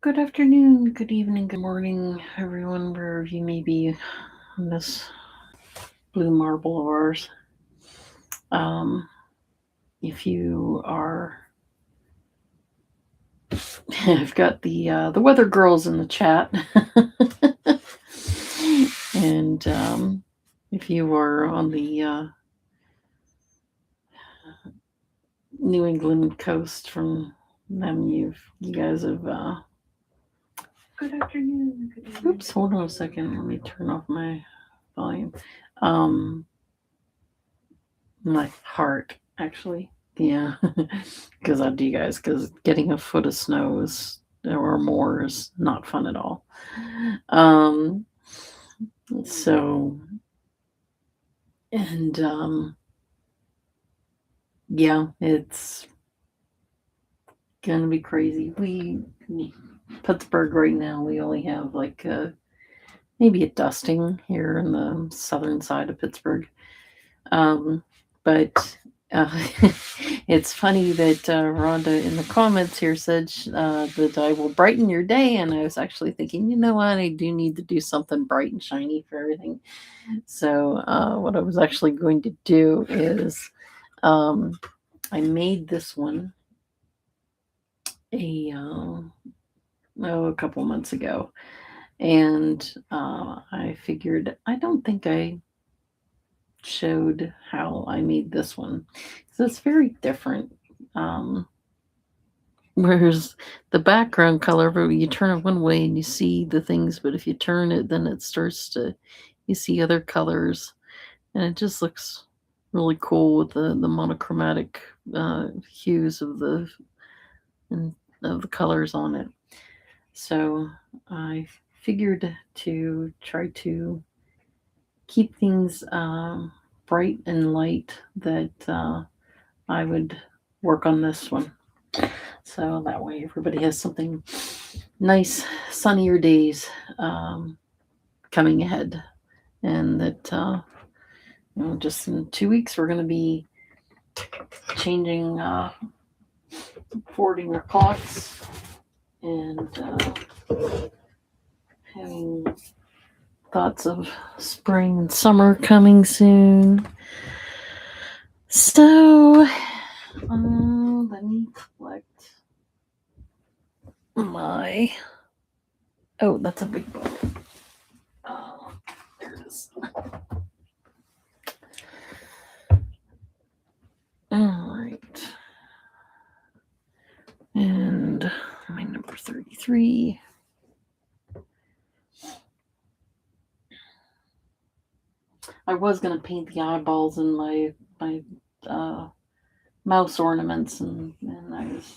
Good afternoon, good evening, good morning, everyone, wherever you may be on this blue marble of ours. Um, if you are, I've got the weather girls in the chat, and if you are on the New England coast, from them, you guys have. Good afternoon. Good evening. Oops, hold on a second. Let me turn off my volume. My heart, actually. Yeah, because I do, guys, because getting a foot of snow or more is not fun at all. So, and yeah, it's gonna be crazy. Pittsburgh right now, we only have like maybe a dusting here in the southern side of Pittsburgh. But it's funny that Rhonda in the comments here said that I will brighten your day, and I was actually thinking, you know what, I do need to do something bright and shiny for everything. So what I was actually going to do is I made this one a couple months ago, and I figured I don't think I showed how I made this one. So it's very different. Whereas the background color, you turn it one way and you see the things, but if you turn it, then it starts to, you see other colors, and it just looks really cool with the monochromatic hues of the colors on it. So I figured to try to keep things bright and light, that I would work on this one. So that way everybody has something nice, sunnier days coming ahead. And that, just in 2 weeks, we're going to be changing, forwarding our clocks, and having thoughts of spring and summer coming soon. So, let me collect my. Oh, that's a big book. There it is. All right. And my number 33. I was going to paint the eyeballs in my mouse ornaments, and I was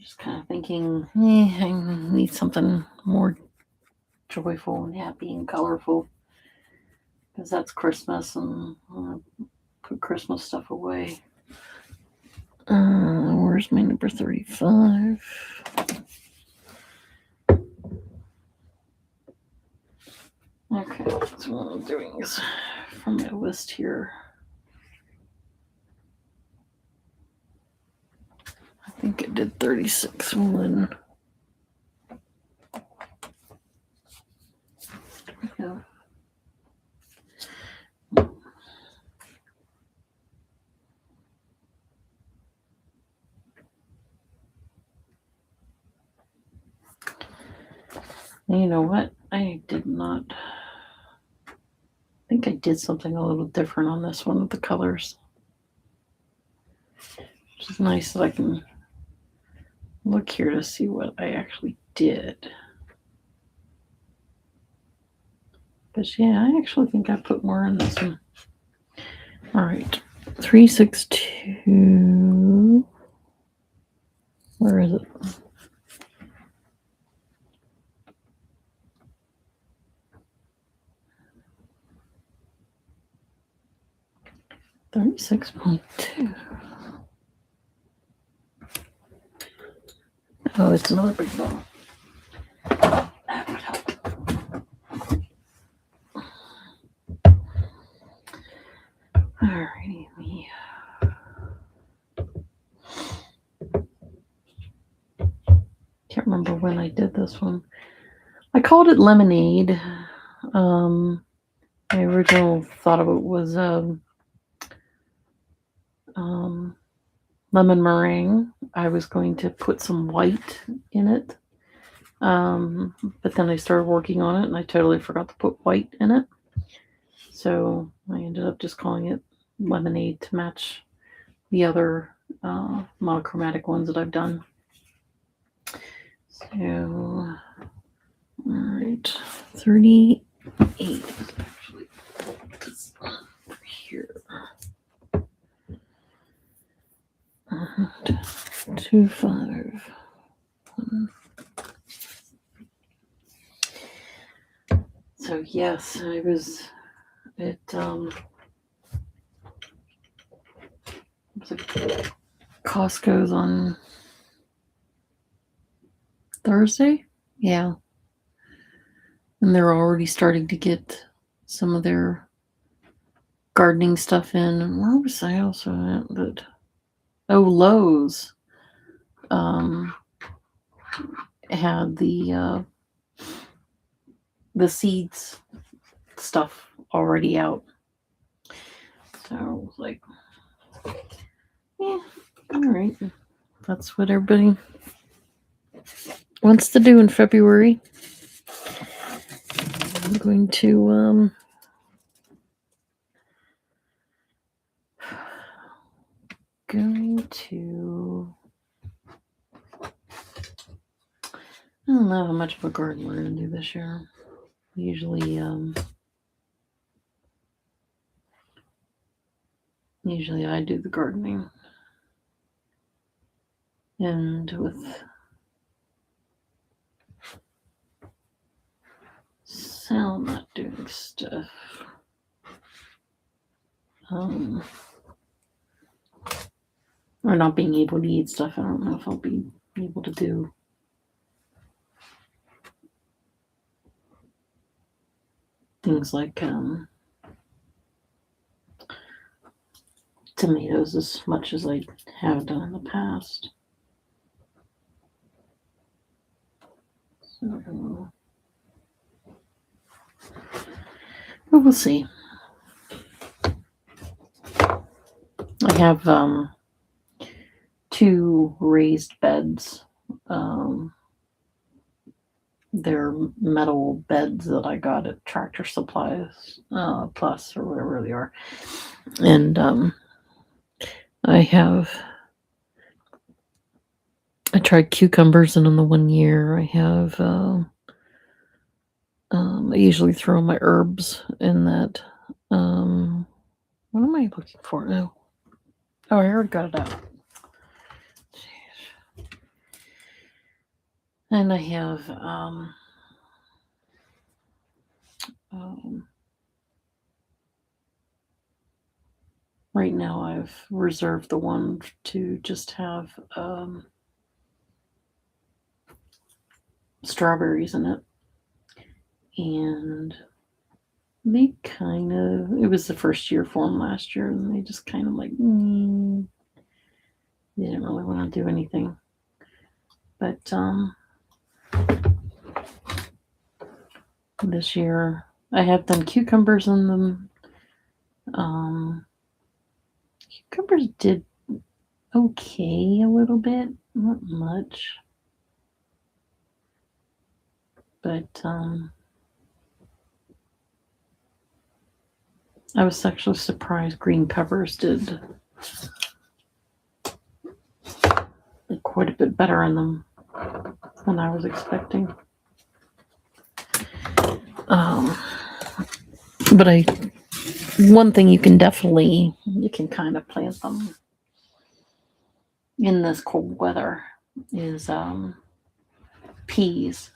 just kind of thinking, I need something more joyful and happy and colorful, because that's Christmas, and put Christmas stuff away. Where's my number 35? Okay, so what I'm doing is from my list here. I think I did 36 one. Yeah. You know what? I did not. I think I did something a little different on this one with the colors. Which is nice that I can look here to see what I actually did. But yeah, I actually think I put more in this one. All right. 362. Where is it? $36.2. Oh, it's another big ball. Alrighty, can't remember remember when I did this one. I called it lemonade. My original thought of it was lemon meringue. I was going to put some white in it. But then I started working on it and I totally forgot to put white in it. So I ended up just calling it lemonade to match the other monochromatic ones that I've done. So, all right, 38 actually. It's over here. 2, 5, 1. So yes, I was at was it Costco's on Thursday? Yeah. And they're already starting to get some of their gardening stuff in. And where was I also at? But Lowe's had the seeds stuff already out. So I was like, yeah, all right. That's what everybody wants to do in February. I'm going to I don't know how much of a garden we're going to do this year. Usually I do the gardening. And with Sal not doing stuff, or not being able to eat stuff, I don't know if I'll be able to do things like tomatoes as much as I have done in the past. So, but we'll see. I have 2 raised beds. They're metal beds that I got at Tractor Supplies Plus or whatever they are. And I tried cucumbers in them the one year. I have I usually throw my herbs in that. What am I looking for now? Oh, I already got it out. Jeez. And I have right now I've reserved the one to just have strawberries in it. And they it was the first year for them last year, and they just kind of like, they didn't really want to do anything. But this year I have done cucumbers in them. Cucumbers did okay a little bit, not much. But I was actually surprised green peppers did quite a bit better in them than I was expecting. But one thing you can kind of plant them in this cold weather is peas.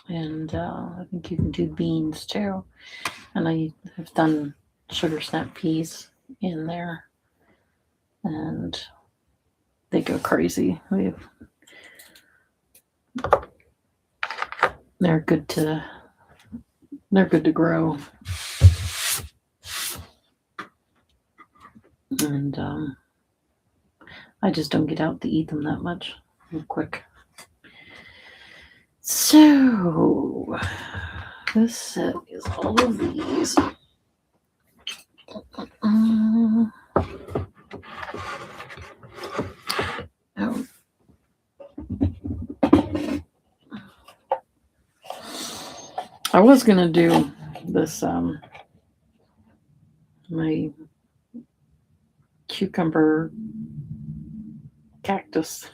And I think you can do beans too. And I have done sugar snap peas in there, and they go crazy. They're good to grow. And I just don't get out to eat them that much real quick. So this set is all of these. Oh. I was gonna do this my cucumber cactus.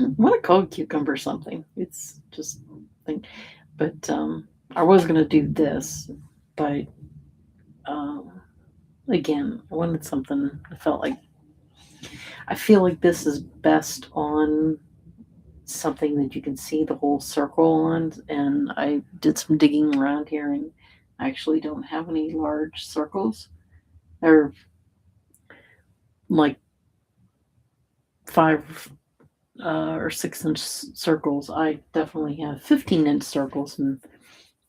I want to call it cucumber something. It's just thing, but I was gonna do this, but again, I wanted something. I feel like this is best on something that you can see the whole circle on. And I did some digging around here, and I actually don't have any large circles. They're like 5 or 6-inch circles. I definitely have 15-inch circles, and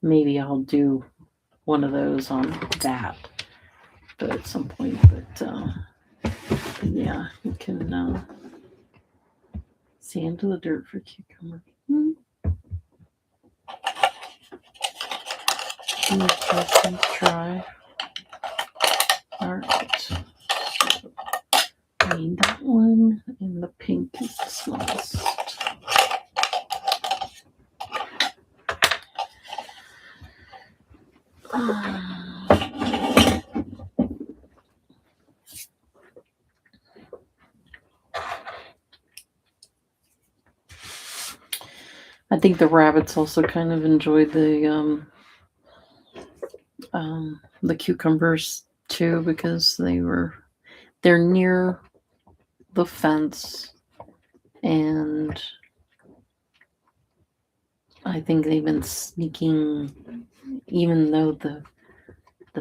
maybe I'll do one of those on that, but at some point. But yeah, you can see into the dirt for cucumber. Let's try. All right. I need that one, and the pink is the smallest. I think the rabbits also kind of enjoyed the cucumbers too, because they're near the fence, and I think they've been sneaking, even though the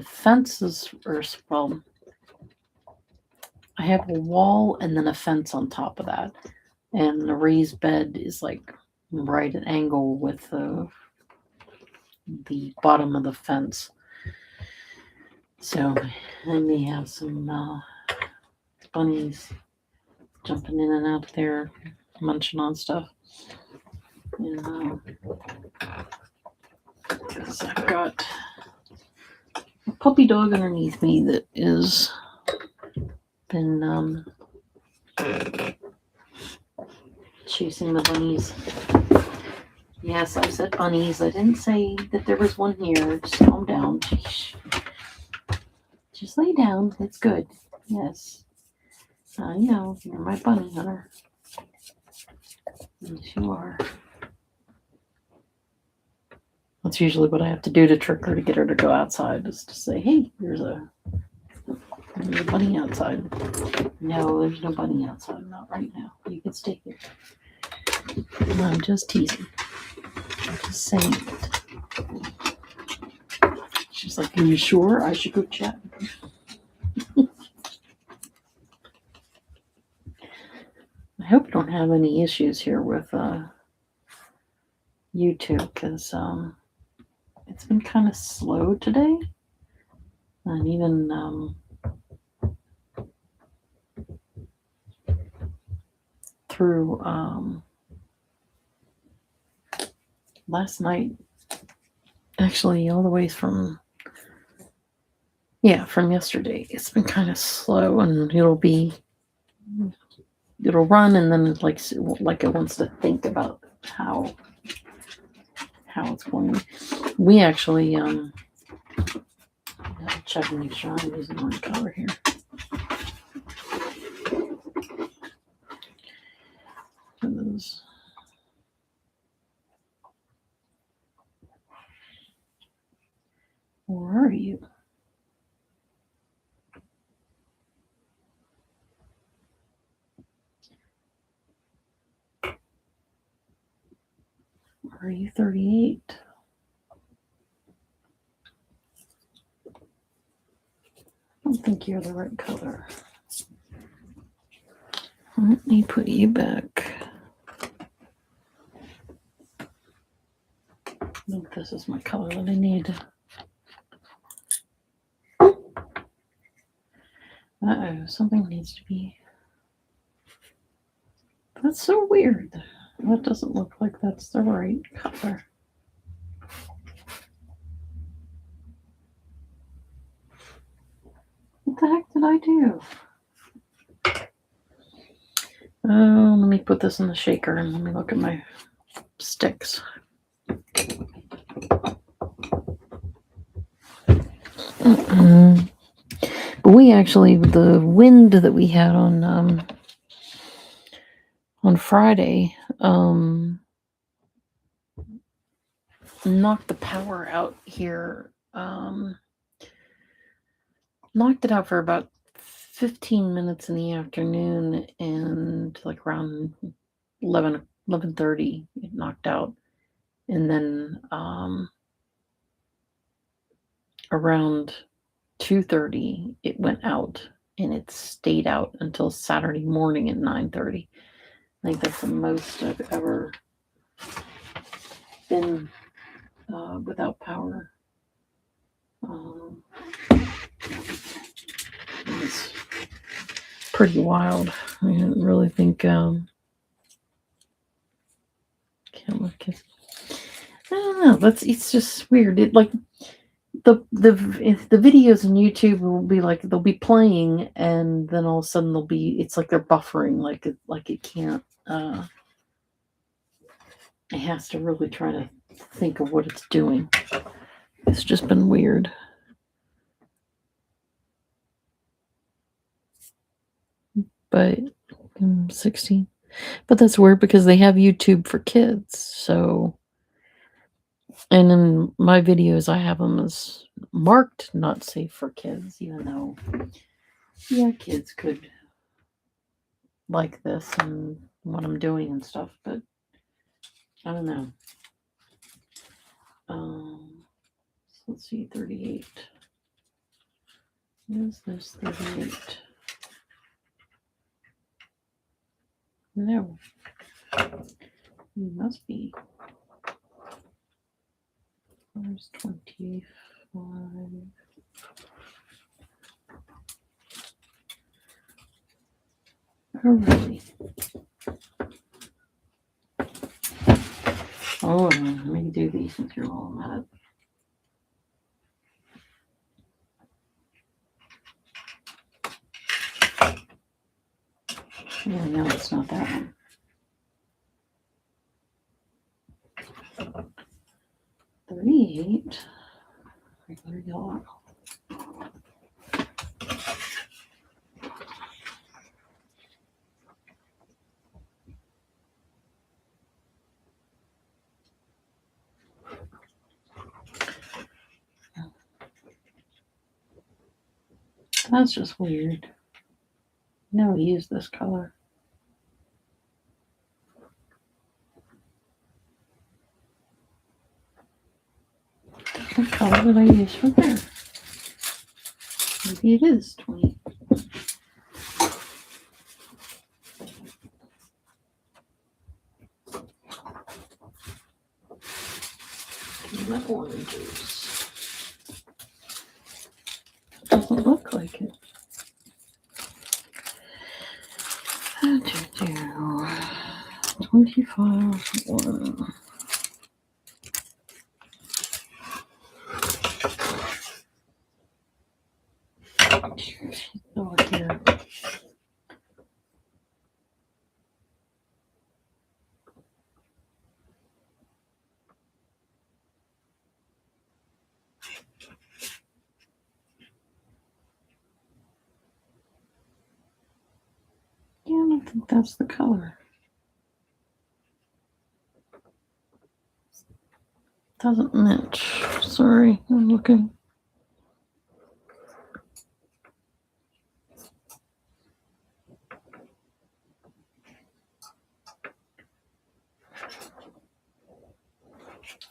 fences are, well, I have a wall and then a fence on top of that, and the raised bed is like right at angle with the bottom of the fence. So I may have some bunnies jumping in and out there, munching on stuff. And because I've got a puppy dog underneath me that is been chasing the bunnies. Yes, I said bunnies. I didn't say that there was one here. Just calm down. Just lay down. It's good. Yes. I know. You're my bunny hunter. Yes, you are. That's usually what I have to do to trick her to get her to go outside, is to say, hey, there's a bunny outside. No, there's no bunny outside. Not right now. You can stay here. No, I'm just teasing. I'm just saying it. She's like, are you sure I should go chat? I hope you don't have any issues here with YouTube, because it's been kind of slow today. And even through last night, actually all the way from yesterday, it's been kind of slow, and it'll run, and then it's like it wants to think about how it's going. We actually I'll check and make sure I'm using the right color here. Where are you? Are you 38? I don't think you're the right color. Let me put you back. I think this is my color that I need. Uh-oh, something needs to be... That's so weird. That doesn't look like that's the right color. What the heck did I do? Oh, let me put this in the shaker and let me look at my sticks. But we actually, the wind that we had on Friday, knocked the power out here. Knocked it out for about 15 minutes in the afternoon, and like around 11:30 it knocked out, and then around 2:30 it went out, and it stayed out until Saturday morning at 9:30. I think that's the most I've ever been without power. It's pretty wild. I didn't really think. Can't look at. I don't know. It's just weird. It like the videos on YouTube will be like they'll be playing, and then all of a sudden it's like they're buffering, like it can't. It has to really try to think of what it's doing. It's just been weird. But 16. But that's weird because they have YouTube for kids. So, and in my videos, I have them as marked not safe for kids, even though, yeah, kids could like this and what I'm doing and stuff. But I don't know. So let's see, 38. Is this 38? No. It must be. Where's 25? Oh, really? Oh, let me do these since you're all at it. Yeah, no, it's not that one. 38. Regular yellow. That's just weird. No, use this color. What color did I use for there? Maybe it is 20. The oranges. Doesn't look like it. 25. 1. Oh, here. Yeah, I don't think that's the color. Doesn't match. Sorry, I'm looking.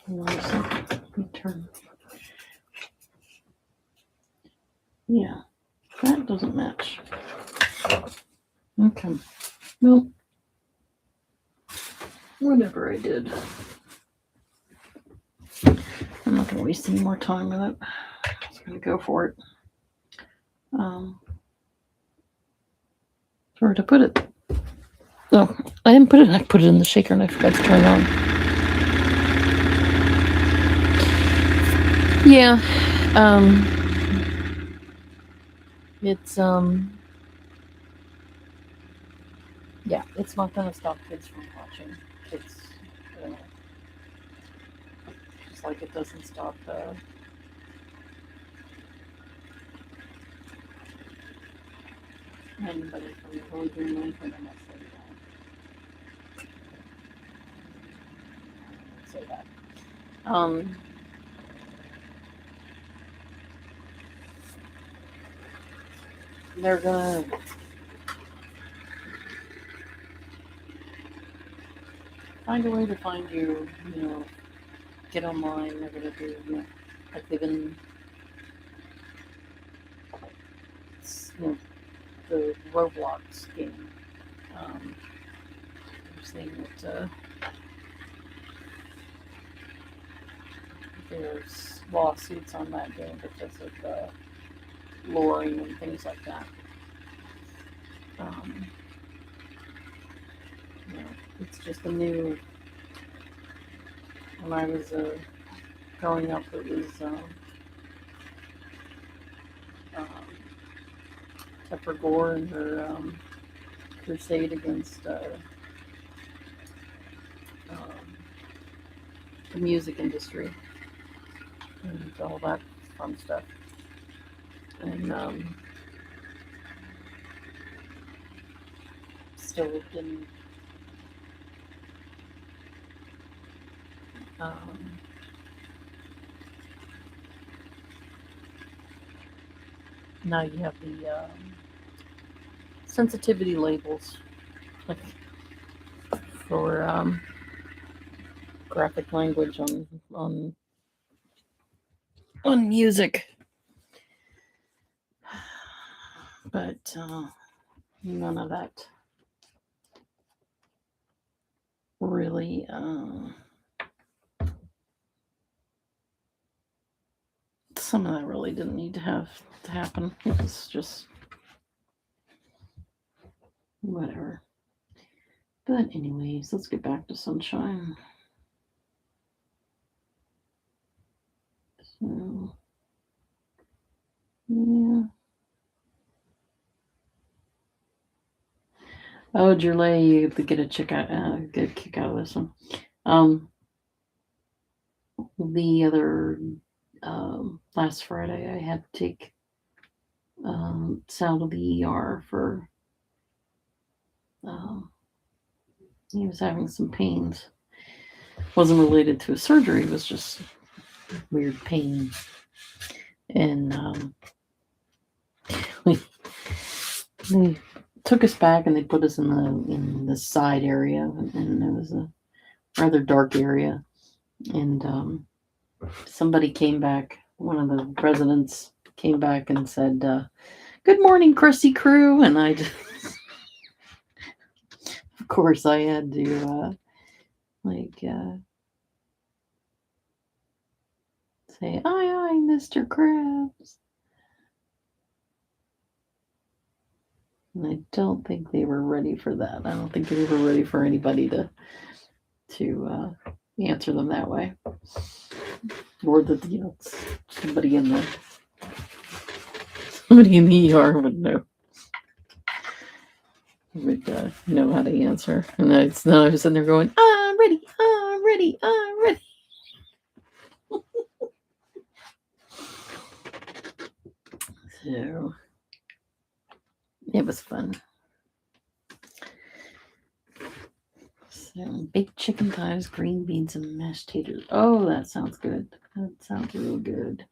One second. Let me turn. Yeah, that doesn't match. Okay. Well, whatever I did. I'm not going to waste any more time with it. I'm just going to go for it. Where to put it? Oh, I didn't put it. I put it in the shaker and I forgot to turn it on. Yeah. It's Yeah, it's not gonna stop kids from watching. Kids, uh, just like it doesn't stop anybody from really doing anything unless they say that. Um, they're gonna find a way to find you. You know, get online. They're gonna do, like they've been, you know, the Roblox game. They're saying that there's lawsuits on that game because of luring and things like that. Um, it's just a new. When I was growing up, it was Pepper Gore and her crusade against um, the music industry and all that fun stuff. And still didn't. Um, Now you have the sensitivity labels, like for graphic language on music, but none of that really. Some of that really didn't need to have to happen. It was just whatever. But anyways, let's get back to sunshine. So yeah. Oh, Jerlay, you get a get a kick out of this one. The other last Friday, I had to take Sal to the ER for um, he was having some pains. Wasn't related to a surgery. It was just weird pain, and they took us back and they put us in the side area, and it was a rather dark area. And somebody came back. One of the residents came back and said, "Good morning, Chrissy crew," and I just, of course, I had to say, "Aye, aye, Mr. Krabs." And I don't think they were ready for that. I don't think they were ready for anybody to answer them that way, or that somebody in the ER would know how to answer. And I was sitting there going, "I'm ready, I'm ready, I'm ready." So it was fun. So, baked chicken thighs, green beans, and mashed taters. Oh, that sounds good. That sounds real good.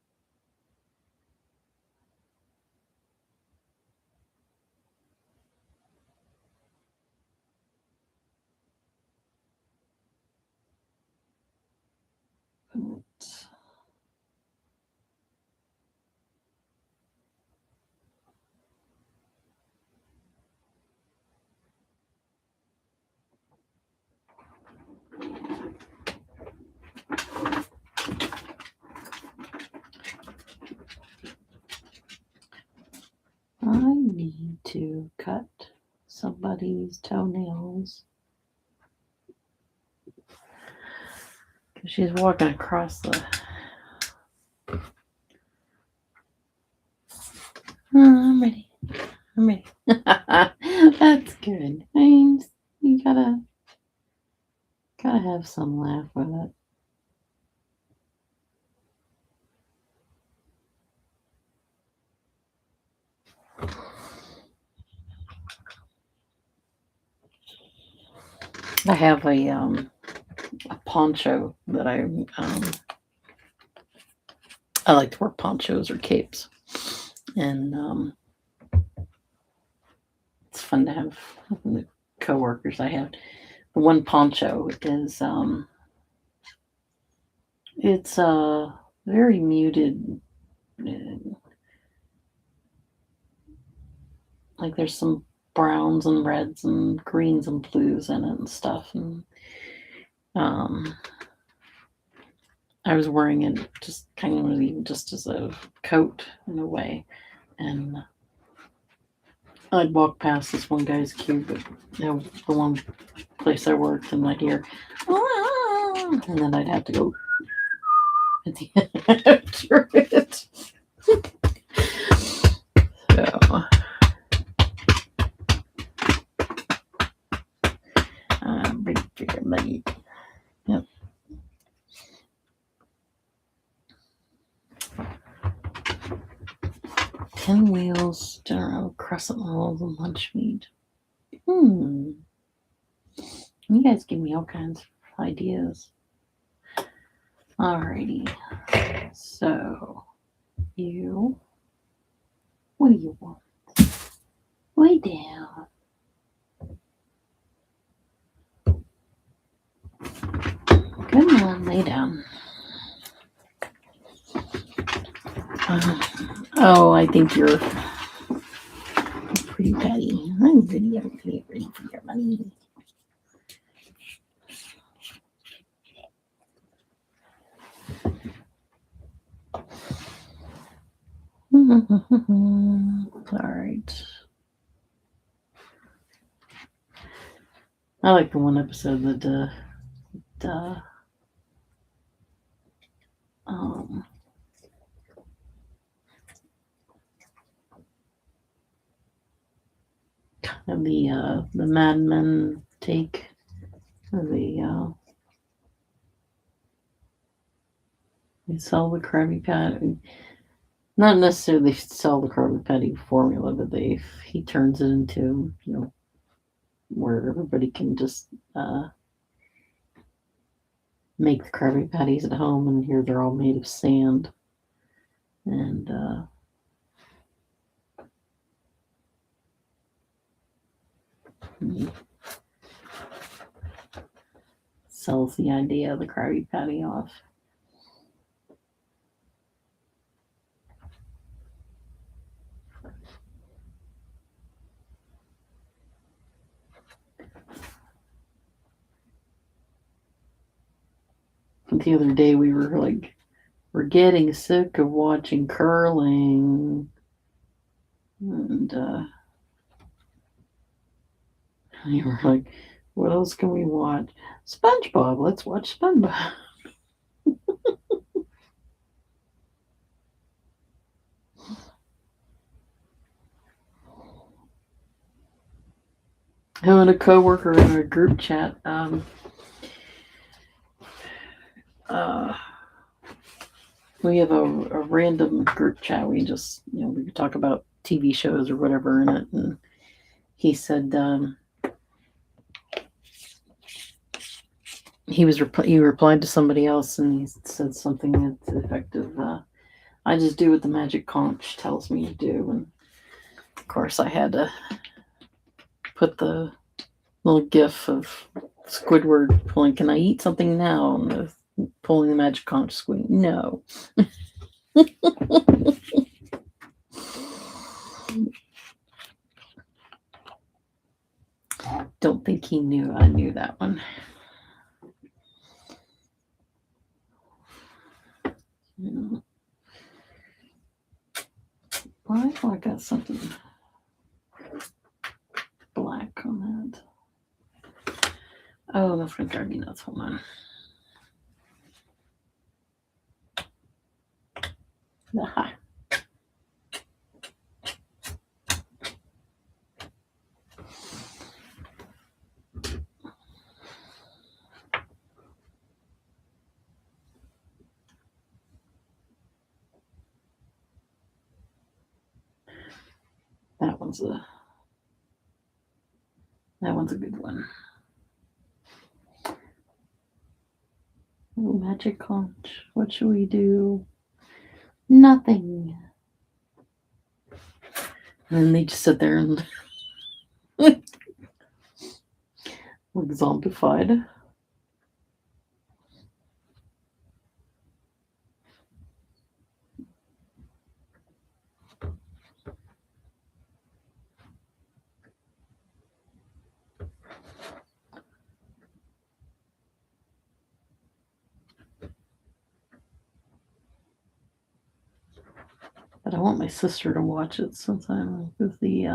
I need to cut somebody's toenails. Because she's walking across the... I'm ready. I'm ready. That's good. I mean, you gotta have some laugh with it. I have a poncho that I like to wear ponchos or capes, and it's fun to have the coworkers I have. The one poncho is it's very muted, like there's some browns and reds and greens and blues in it and stuff, and I was wearing it just kind of even just as a coat in a way, and I'd walk past this one guy's cube, the one place I worked, and I'd hear, ah, and then I'd have to go at the end after it. So, big figure money. Yep. Pinwheels, general crescent rolls, and lunch meat. You guys give me all kinds of ideas. Alrighty. So, what do you want? Lay down. Come on, lay down. Oh, I think you're pretty petty. I'm ready for your money. All right. I like the one episode that the Mad Men take they sell the Krabby Patty. Not necessarily sell the Krabby Patty formula, but he turns it into where everybody can just make the Krabby Patties at home, and here they're all made of sand, and sells the idea of the Krabby Patty off. But the other day we were like, we're getting sick of watching curling, and you were like, what else can we watch? SpongeBob. Let's watch SpongeBob. Him and a coworker in our group chat. We have a random group chat. We just we could talk about TV shows or whatever in it, and he said he replied to somebody else, and he said something that's effective. I just do what the magic conch tells me to do, and of course I had to put the little gif of Squidward pulling, "Can I eat something now?" and pulling the magic conch squeak. No. Don't think he knew I knew that one. Why do I got something black Oh, that's gonna drive me nuts. Hold on. Aha. That one's a good one. Ooh, magic conch. What should we do? Nothing. And then they just sit there and look zombified. But I want my sister to watch it sometime with the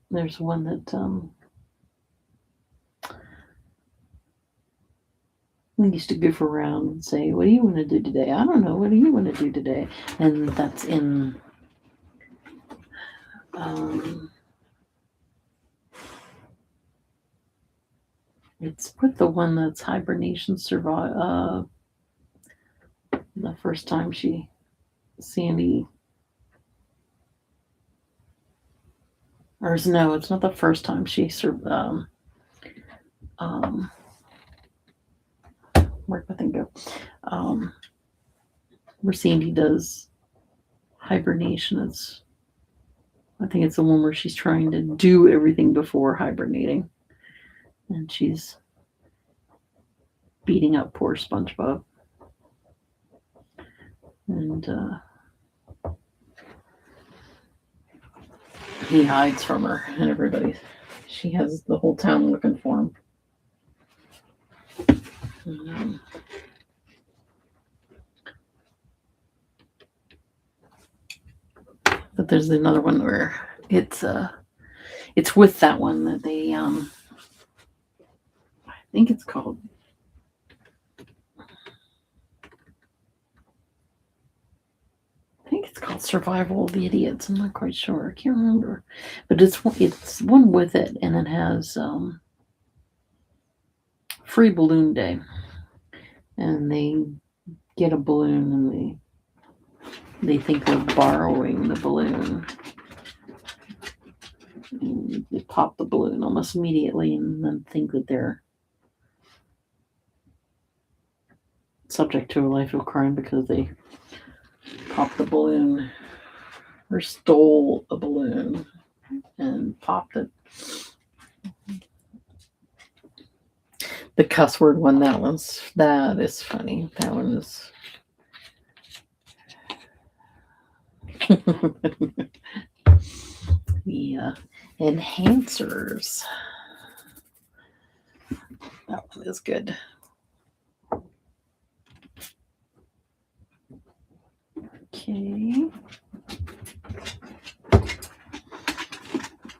there's one that we used to goof around and say, "What do you want to do today?" "I don't know. What do you want to do today?" And that's in it's with the one that's hibernation survive. The first time Sandy, or no, it's not the first time she where'd my thing go? Where Sandy does hibernation. I think it's the one where she's trying to do everything before hibernating, and she's beating up poor SpongeBob, and he hides from her, and she has the whole town looking for him. But there's another one where it's with that one that they I think it's called Survival of the Idiots. I'm not quite sure. I can't remember, but it's one with it, and it has free balloon day, and they get a balloon, and they think they're borrowing the balloon, and they pop the balloon almost immediately, and then think that they're subject to a life of crime because they popped the balloon or stole a balloon and popped it. The cuss word one, that is funny. That one is the enhancers. That one is good. Okay.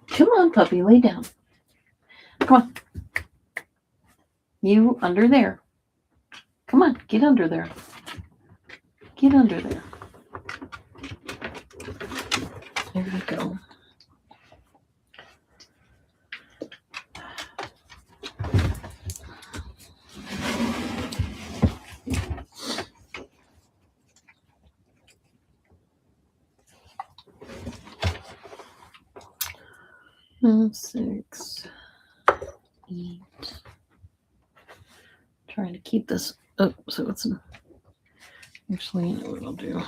Come on, puppy, lay down. Come on. You under there. Come on, get under there. Get under there. There you go. And 6, 8. Trying to keep this up so it's actually, you know what I'll do.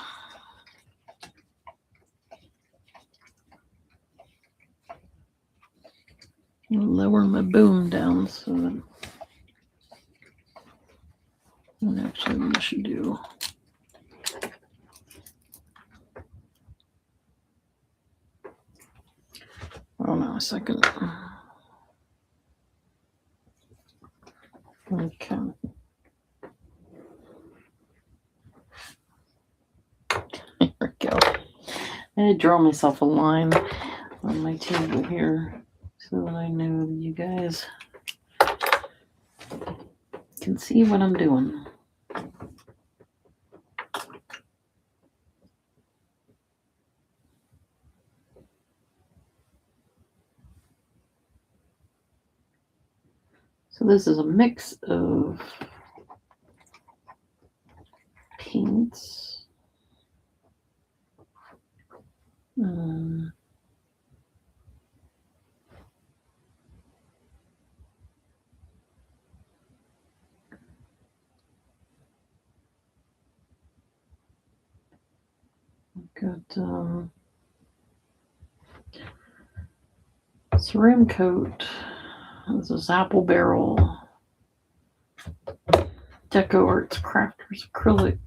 I'll lower my boom down so that actually what I should do. Hold on a second. Okay. There we go. I had to draw myself a line. on my table here so that I know you guys can see what I'm doing. So this is a mix of paints. Got ceramic coat. This is apple barrel. Deco Arts Crafters acrylic.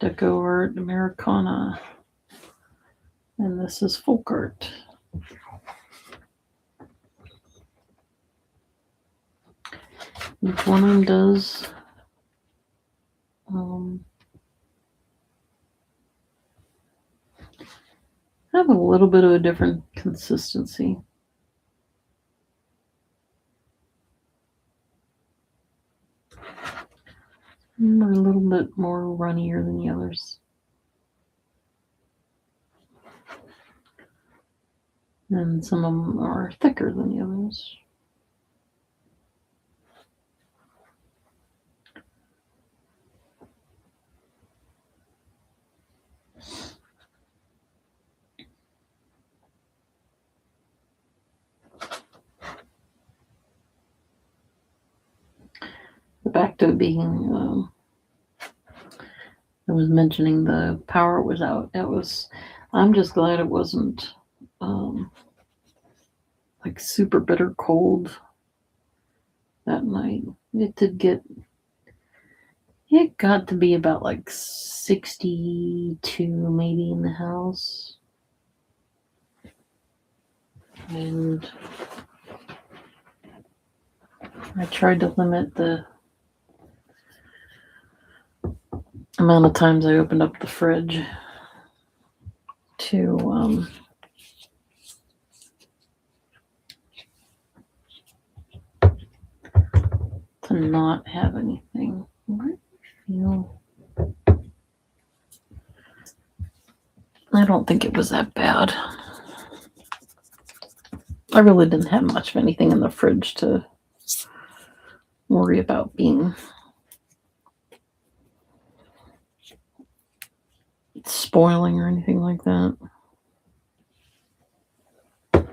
Deco Art Americana. And this is folk art. Each one of them does have a little bit of a different consistency. They're a little bit more runnier than the others. And some of them are thicker than the others. Back to being, I was mentioning the power was out. I'm just glad it wasn't like super bitter cold that night. It got to be about like 62 maybe in the house. And I tried to limit the amount of times I opened up the fridge to not have anything. I don't think it was that bad. I really didn't have much of anything in the fridge to worry about being spoiling or anything like that. I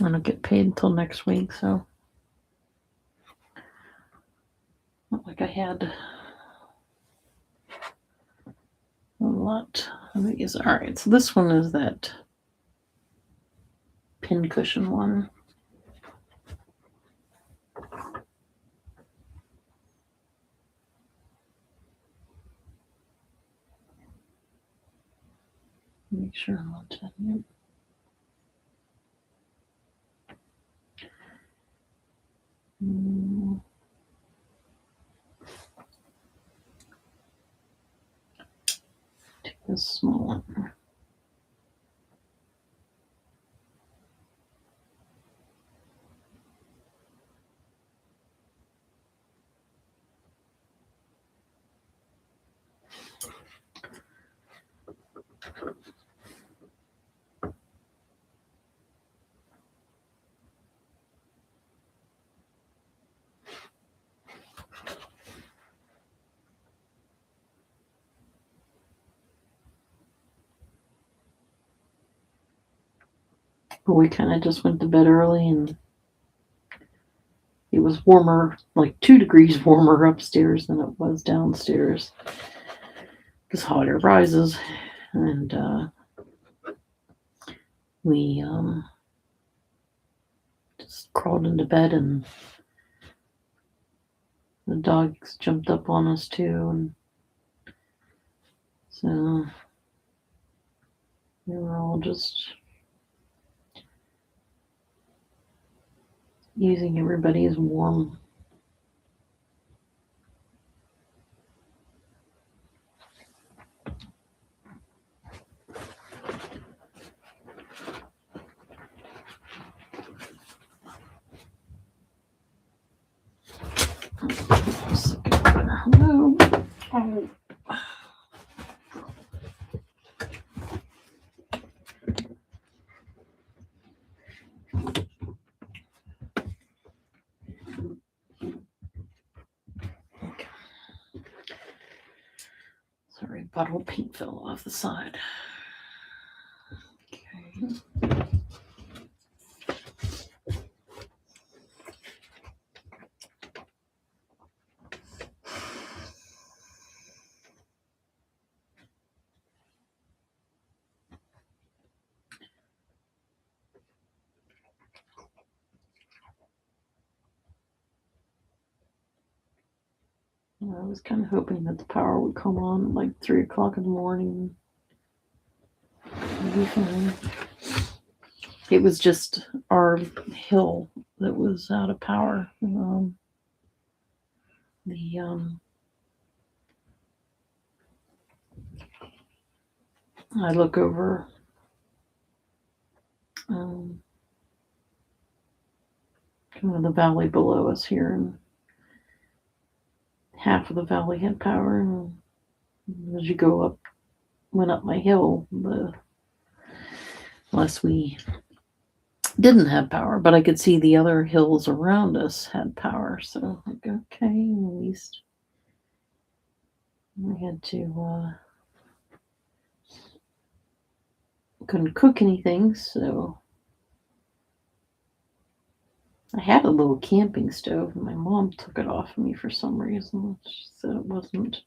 don't get paid until next week, so not like I had a lot of these. All right, so this one is that pincushion one. Make sure I'm not touching it. Take this small one. But we kind of just went to bed early, and it was warmer, like 2 degrees warmer upstairs than it was downstairs. Because hot air rises, and we just crawled into bed, and the dogs jumped up on us too, and so we were all just using everybody's warm Hello. Oh. Okay. Sorry, bottle paint fell off the side. Okay. I was kind of hoping that the power would come on at like 3 o'clock in the morning. It'd be fine. It was just our hill that was out of power. I look over kind of the valley below us here, and half of the valley had power. And as you went up my hill, the less we didn't have power, but I could see the other hills around us had power. So like, okay, at least I had to couldn't cook anything, so I had a little camping stove, and my mom took it off of me for some reason. She said it wasn't.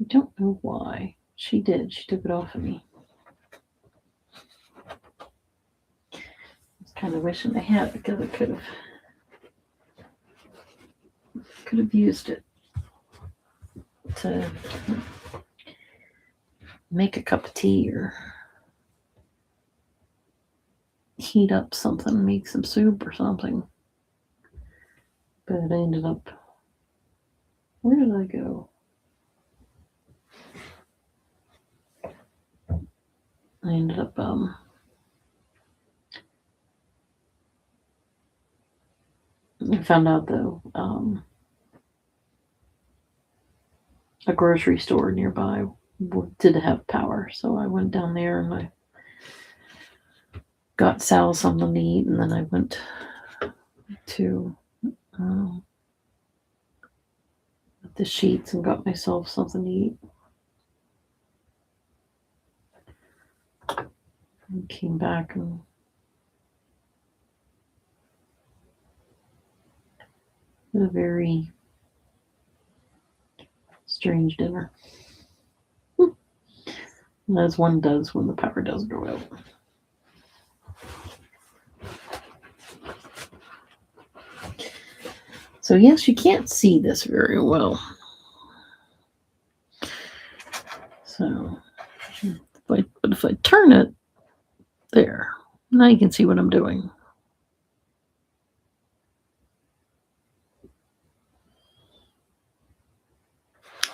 I don't know why. She did. She took it off of me. I was kind of wishing I had, because I could have used it to make a cup of tea or heat up something, make some soup or something. But I ended up, where did I go? I ended up I found out though a grocery store nearby did have power, so I went down there and I got Sal something to eat, and then I went to the Sheets and got myself something to eat. And came back and had a very strange dinner. As one does when the power does go out. So yes, you can't see this very well. So, but if I turn it, there, now you can see what I'm doing.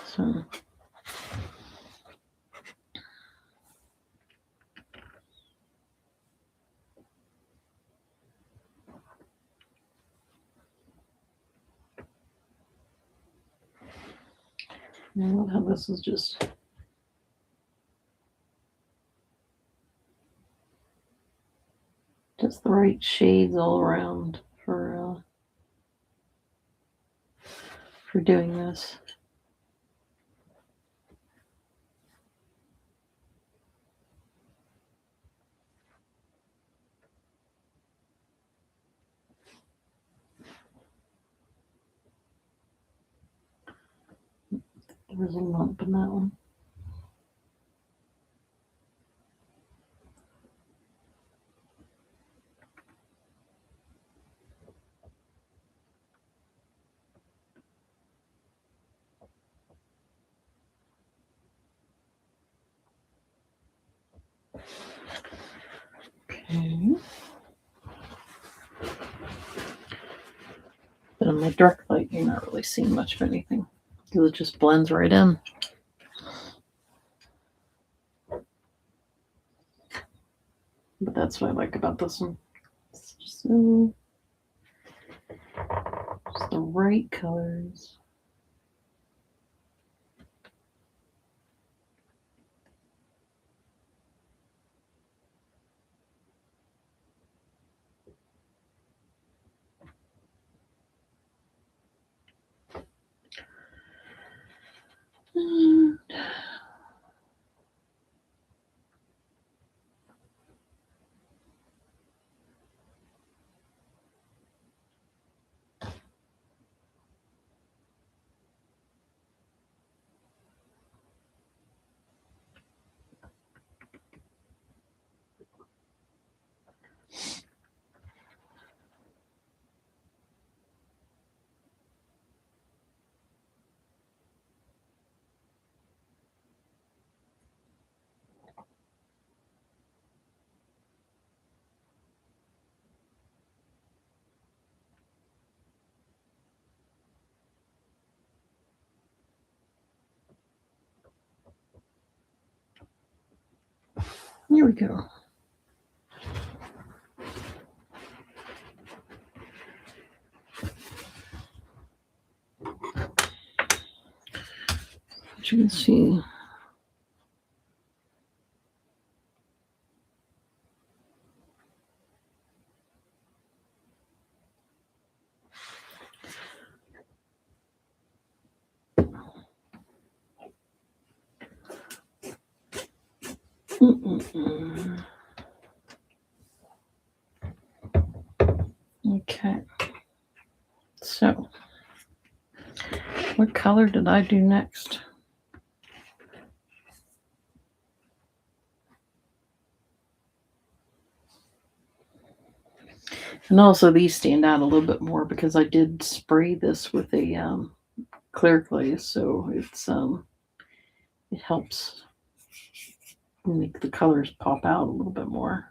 So, I love how this is just the right shades all around for doing this. There's a lump in that one. Okay. But in my dark light, you're not really seeing much of anything because it just blends right in. But that's what I like about this one. It's just the the right colors. And here we go. As you can see, okay. So, what color did I do next? And also, these stand out a little bit more because I did spray this with a clear glaze, so it helps make the colors pop out a little bit more.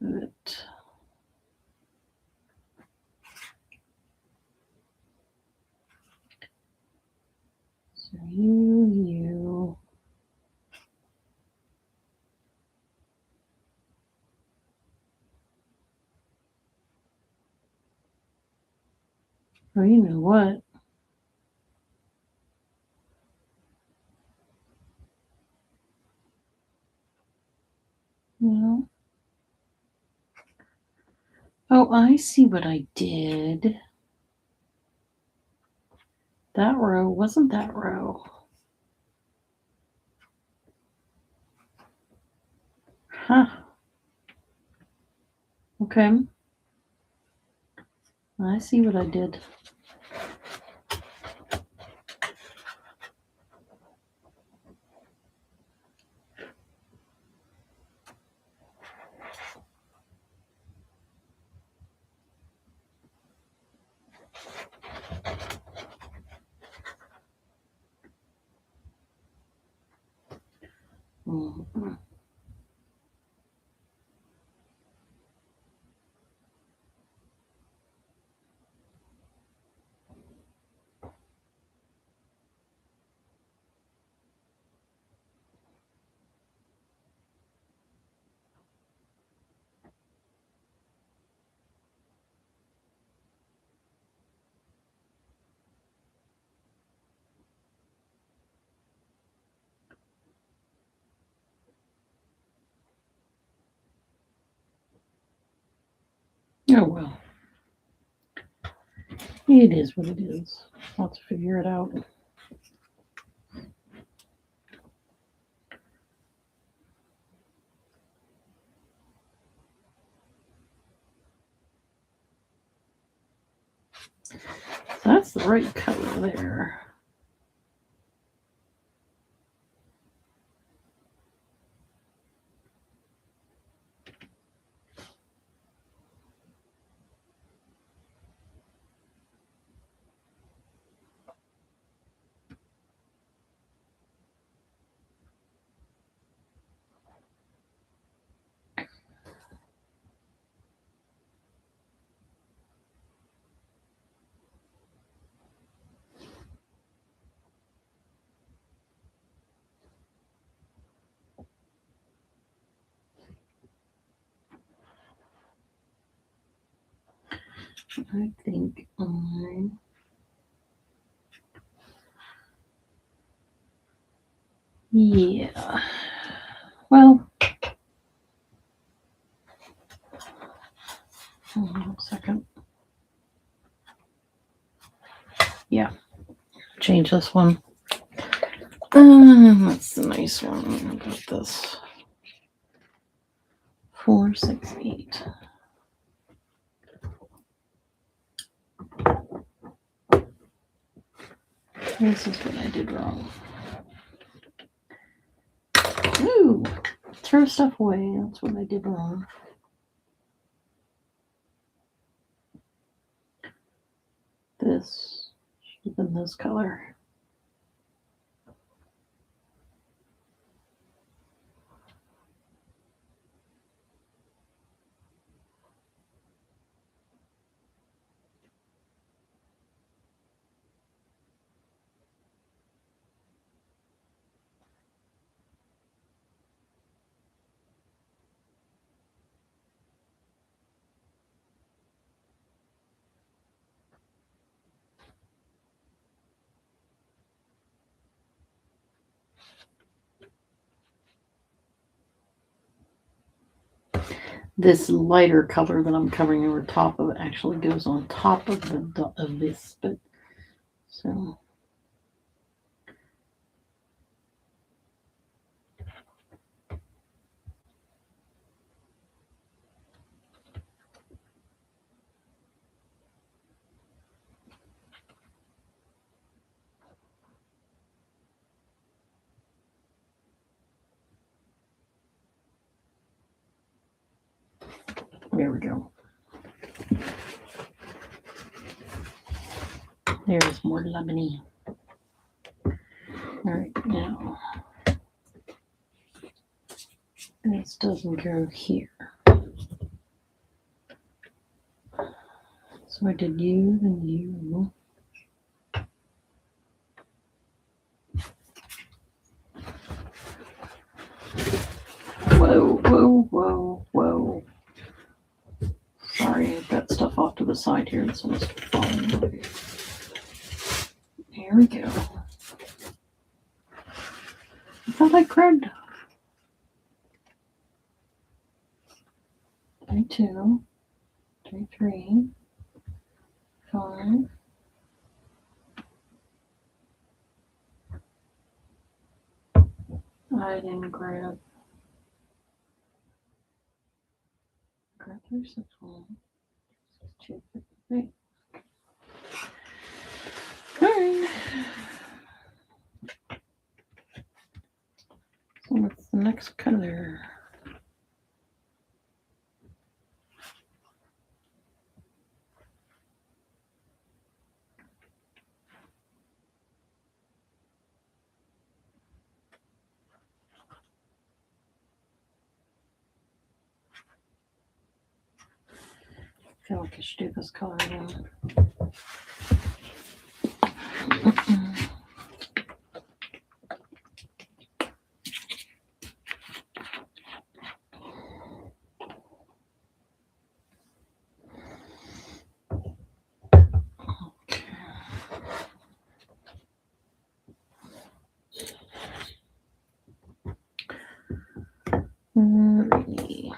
But so you. Oh, you know what? No. Oh, I see what I did. That row wasn't that row. Huh. Okay. I see what I did. Mm-hmm. Oh well. It is what it is. I'll have to figure it out. That's the right color there. I think yeah. Well, hold on a second. Yeah, change this one. That's the nice one. How about this? 468. This is what I did wrong. Ooh, throw stuff away. That's what I did wrong. This should have been this color. This lighter color that I'm covering over top of actually goes on top of this, but so there we go. There's more lemony. All right, now this doesn't go here. So I did you, then you. Whoa, whoa, whoa, whoa. Sorry, I've got stuff off to the side here. This one's falling away. Here we go. I thought I cried. 32, 33, 5. I didn't grab 3, 6, 1, 6, 2, 3. All right. So what's the next color? I feel like I should do this color again. Alrighty.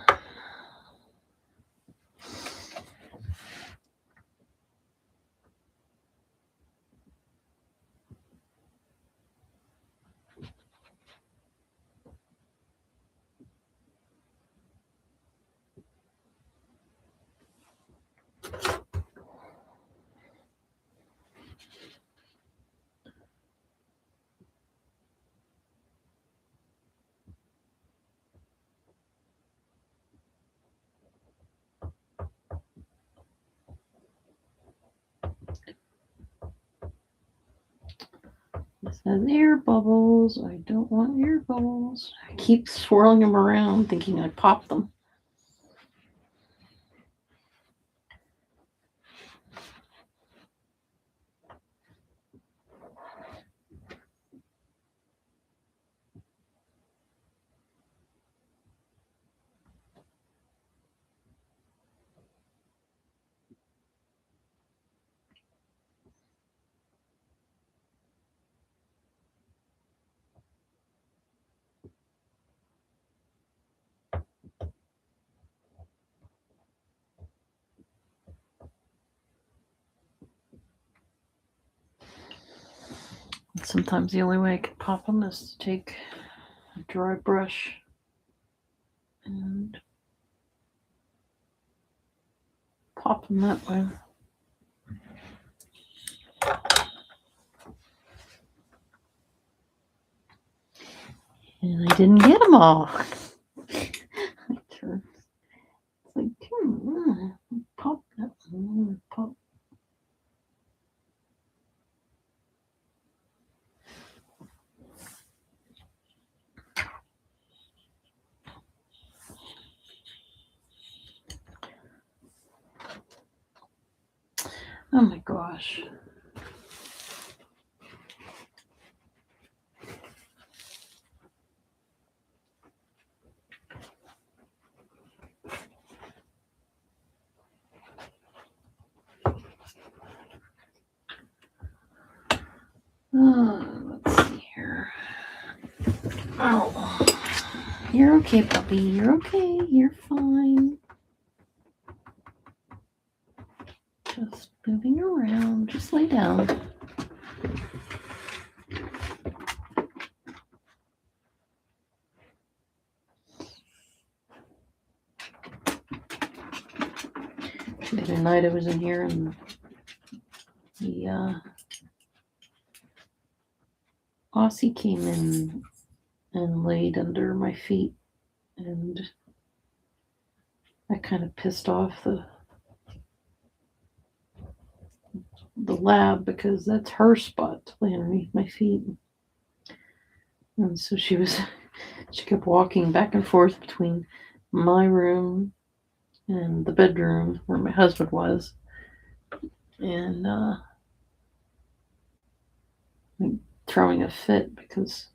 It says air bubbles. I don't want air bubbles. I keep swirling them around thinking I popped them. Sometimes the only way I can pop them is to take a dry brush and pop them that way. And I didn't get them all. I turned. It's like, pop that one, pop. Oh my gosh. Let's see here. Oh, you're okay, puppy. You're okay. You're fine. Just moving around. Just lay down. The other night I was in here and the Aussie came in and laid under my feet, and that kind of pissed off the lab because that's her spot to lay underneath my feet. And so she kept walking back and forth between my room and the bedroom where my husband was, and throwing a fit because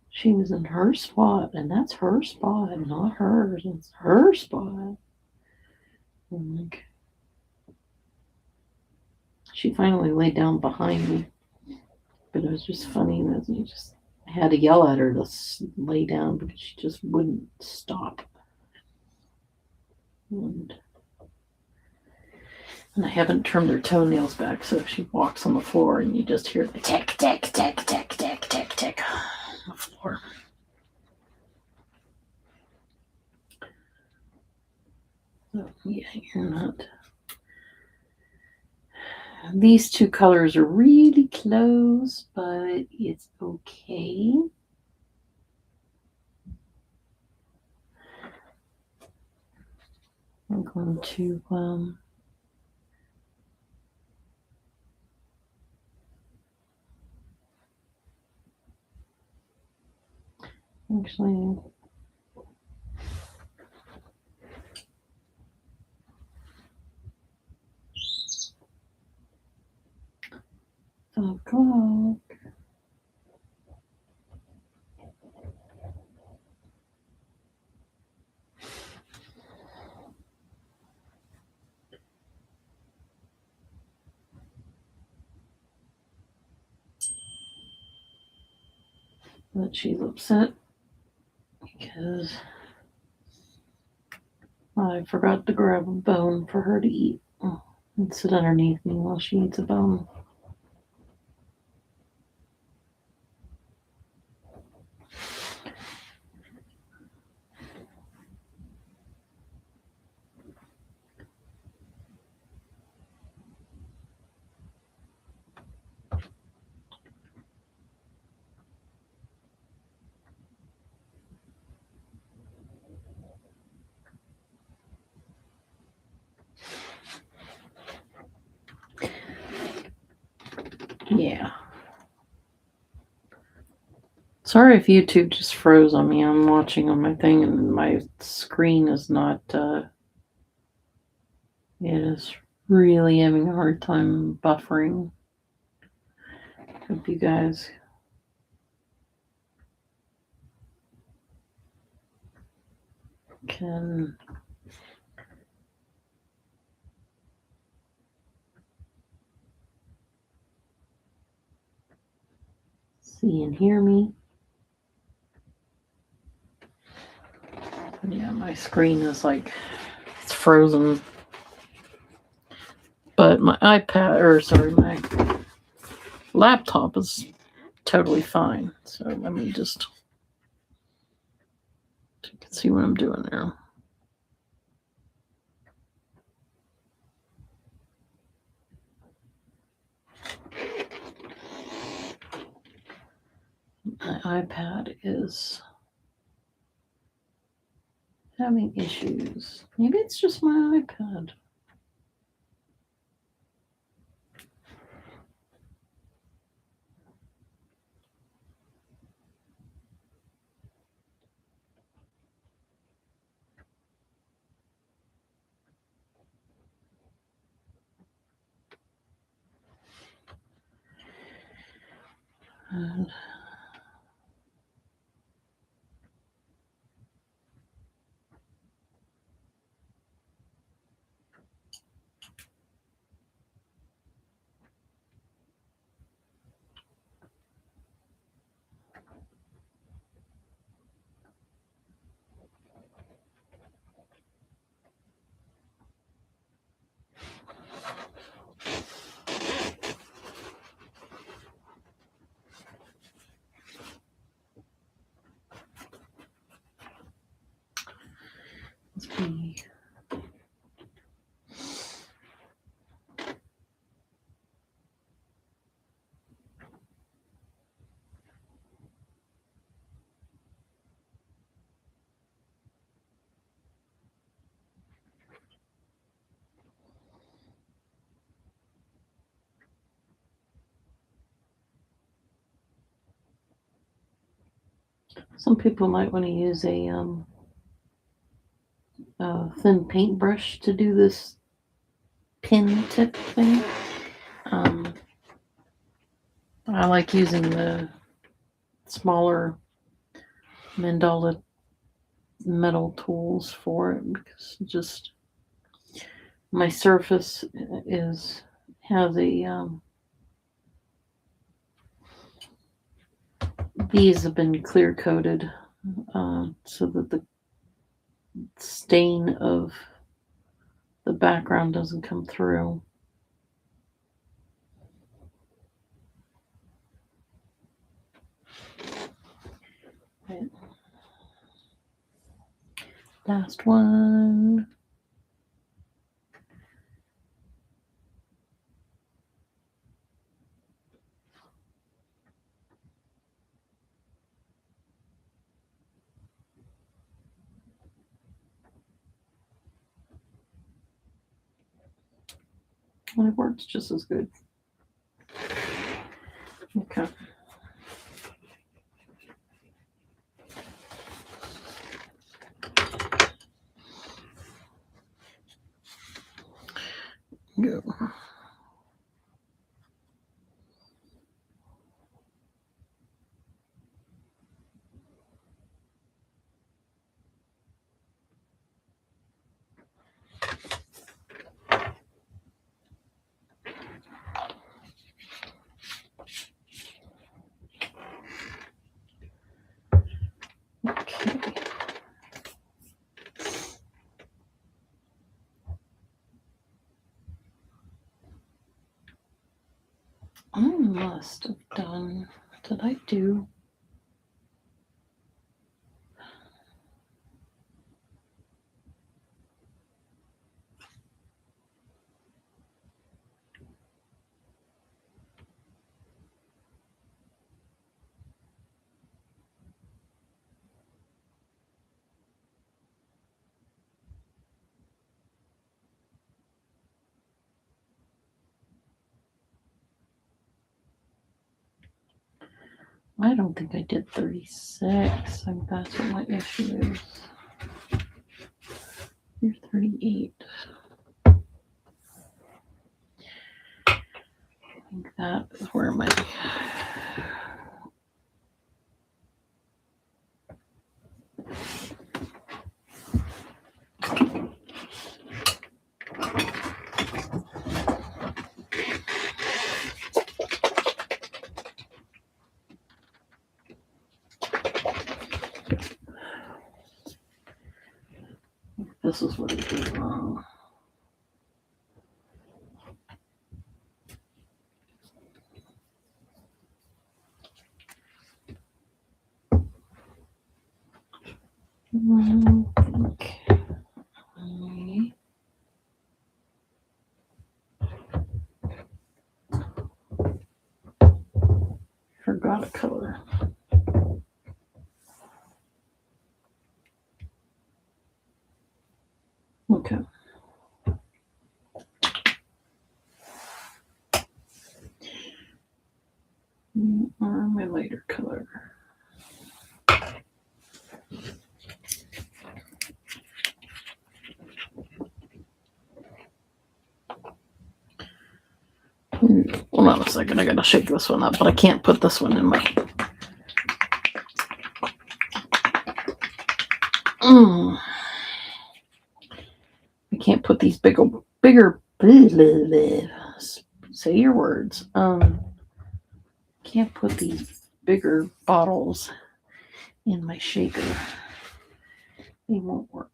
she was in her spot, and that's her spot, not hers. It's her spot. And like, she finally laid down behind me, but it was just funny that I had to yell at her to lay down because she just wouldn't stop. And I haven't trimmed her toenails back, so she walks on the floor and you just hear the tick, tick, tick, tick, tick, tick, tick on the floor. So, yeah, you're not. These two colors are really close, but it's okay. I'm going to actually go. But she's upset because I forgot to grab a bone for her to eat and sit underneath me while she eats a bone. Yeah. Sorry if YouTube just froze on me. I'm watching on my thing and my screen is not, it is really having a hard time buffering. Hope you guys can see and hear me. Yeah, my screen is like, it's frozen. But my laptop is totally fine. So let me just, you can see what I'm doing there. My iPad is having issues. Maybe it's just my iPad. And let's see. Some people might want to use a thin paintbrush to do this pin tip thing. I like using the smaller mandala metal tools for it because just my surface has these have been clear coated so that the stain of the background doesn't come through. Right. Last one. And it works just as good. Okay. Go. Okay. I must have done. Did I do? I don't think I did 36. I think that's what my issue is. Here's 38. I think that is where my this is what I did wrong. Okay. Forgot a color. Okay. Or my lighter color. Hold on a second, I gotta shake this one up, but I can't put this one in my. I can't put these bigger. Say your words. Can't put these bigger bottles in my shaker. They won't work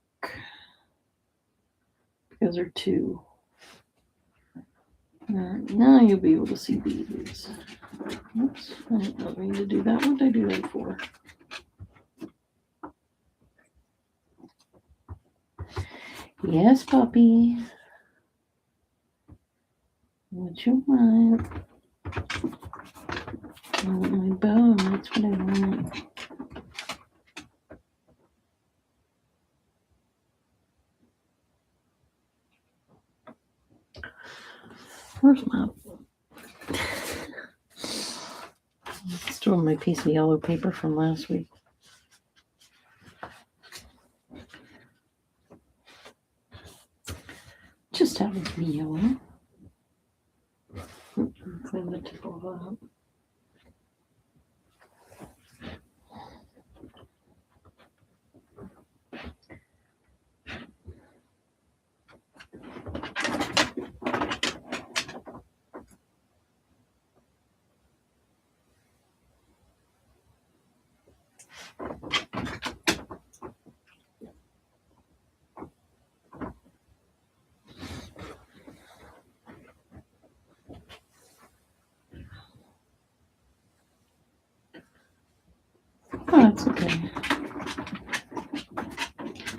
because they're too. Now you'll be able to see these. Oops, I didn't mean to do that. What did I do that for? Yes, puppy. What you want? I want my bone. That's what I want. Where's my? Still my piece of yellow paper from last week. Just happens to be yellow. Clean the tip of that. Oh, that's okay.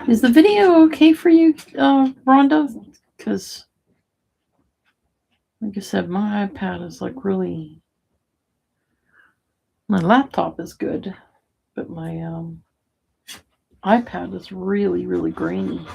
Is the video okay for you, Rhonda? Because, like I said, my iPad is like really. My laptop is good, but my iPad is really, really grainy.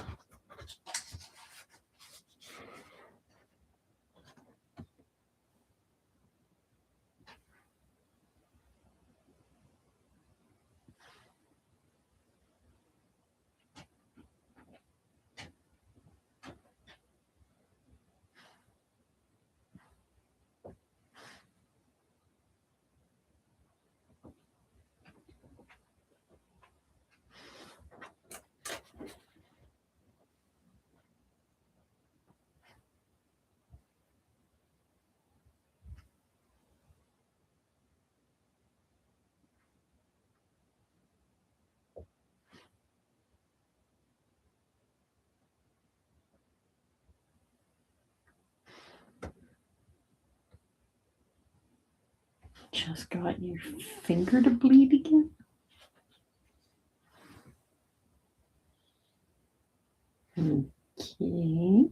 Just got your finger to bleed again? Okay.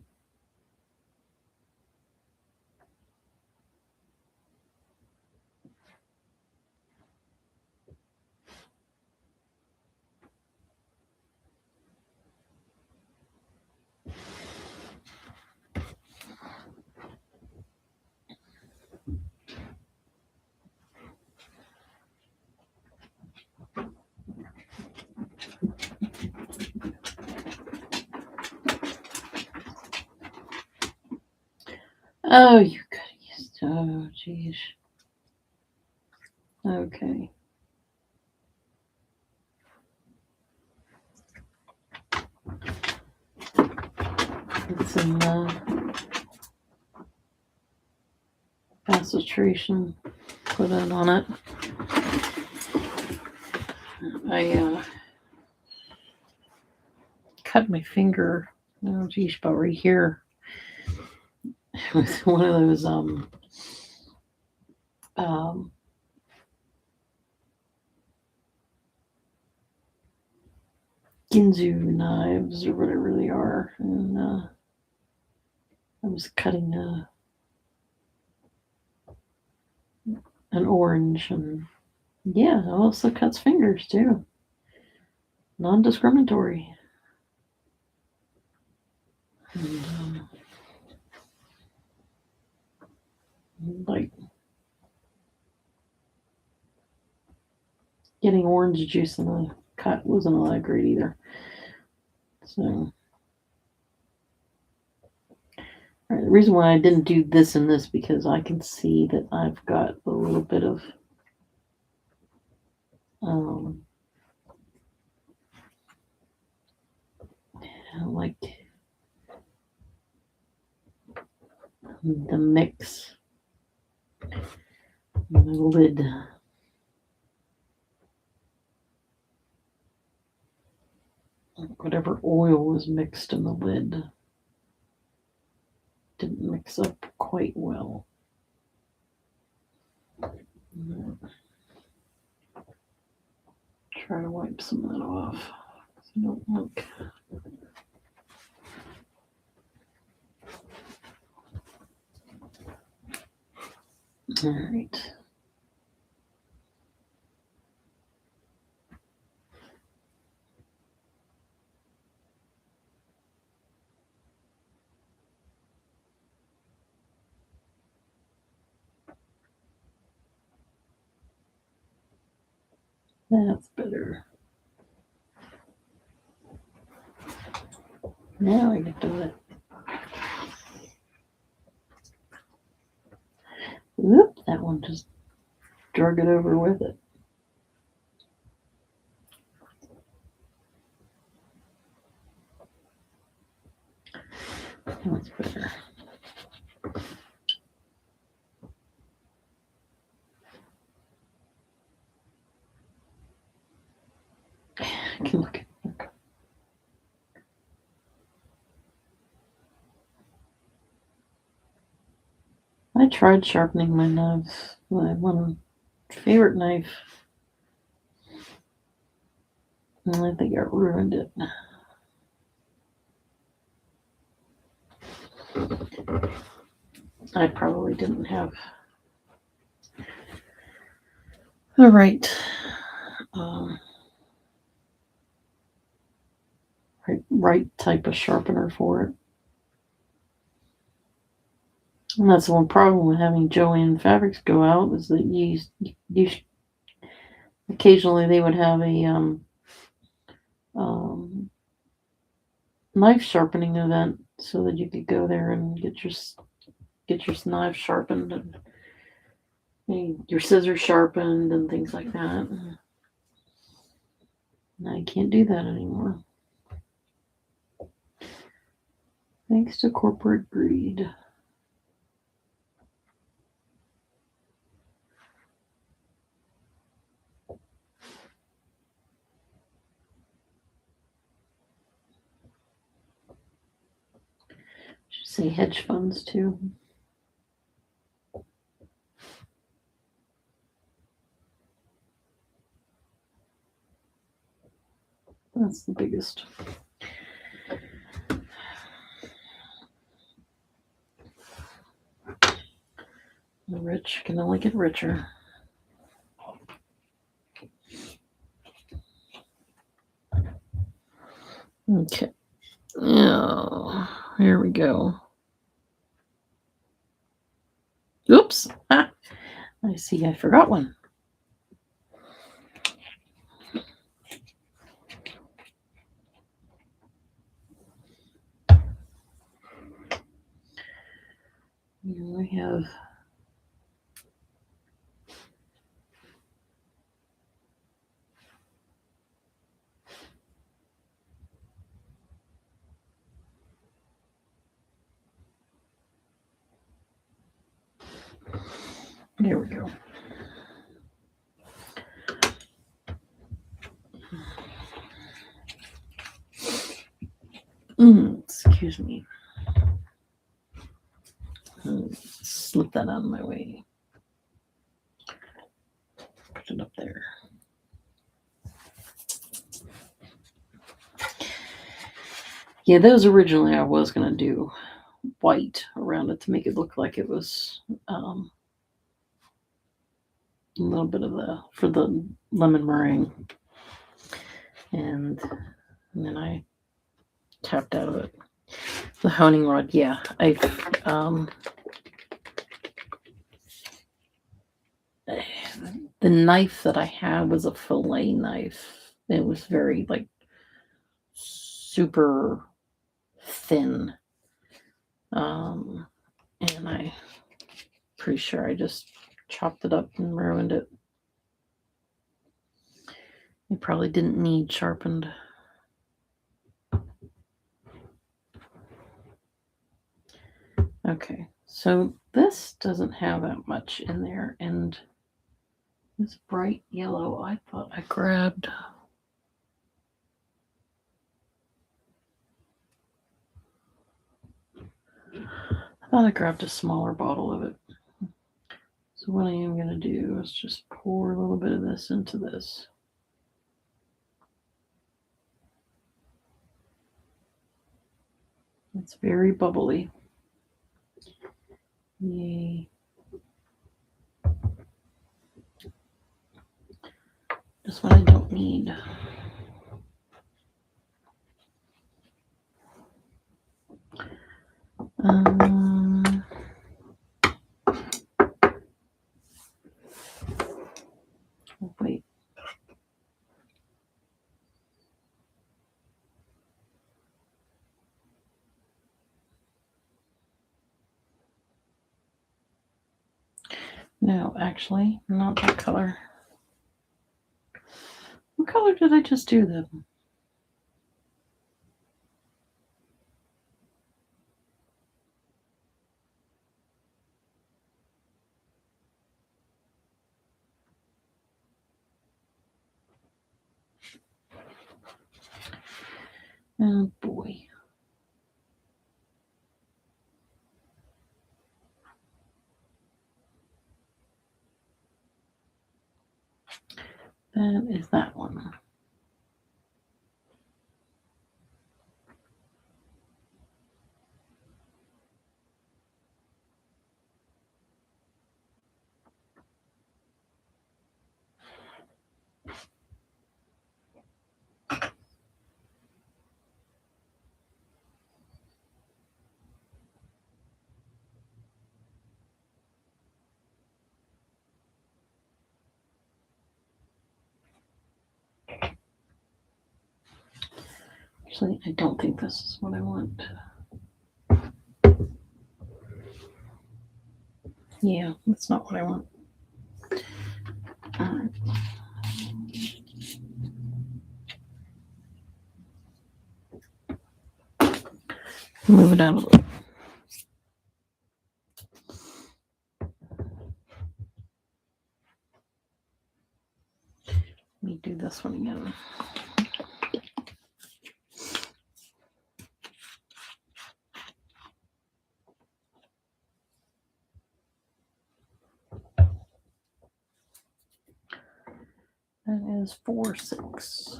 Oh, you could have used. Oh, geez. Okay. Get some concentration put in on it. I cut my finger. Oh, geez, about right here. With one of those Ginzu knives or whatever they are, and I was cutting an orange, and yeah, it also cuts fingers too. Non-discriminatory. And, like getting orange juice in the cut wasn't all that great either. So the reason why I didn't do this and this because I can see that I've got a little bit of like the mix in the lid. Whatever oil was mixed in the lid didn't mix up quite well. Try to wipe some of that off. So don't look. All right. That's better. Now I can do it. Whoop, that one just drug it over with it. That's better. I can look. I tried sharpening my knives. My one favorite knife, and I think I ruined it. I probably didn't have the right right type of sharpener for it. And that's the one problem with having Joanne Fabrics go out is that you occasionally they would have a knife sharpening event so that you could go there and get your knife sharpened and your scissors sharpened and things like that. And I can't do that anymore. Thanks to corporate greed. Should say hedge funds too. That's the biggest. The rich can only get richer. Okay. Oh, here we go. Oops. Ah, I see I forgot one. Here we have there we go. Excuse me. Slip that out of my way. Put it up there. Yeah, those originally I was gonna do white around it to make it look like it was a little bit of the for the lemon meringue, and, then I tapped out of it. The honing rod, yeah, I the knife that I had was a fillet knife. It was very like super thin, and I pretty sure I just chopped it up and ruined it. It probably didn't need sharpened. Okay, so this doesn't have that much in there, and this bright yellow, I thought I grabbed. I thought I grabbed a smaller bottle of it. So what I am going to do is just pour a little bit of this into this. It's very bubbly. Yay. Just what I don't need. Wait. No, actually, not that color. What color did I just do then? Oh boy. That is that one. Actually, I don't think this is what I want. Yeah, that's not what I want. All right. Move it out a little. Let me do this one again. That is 4-6.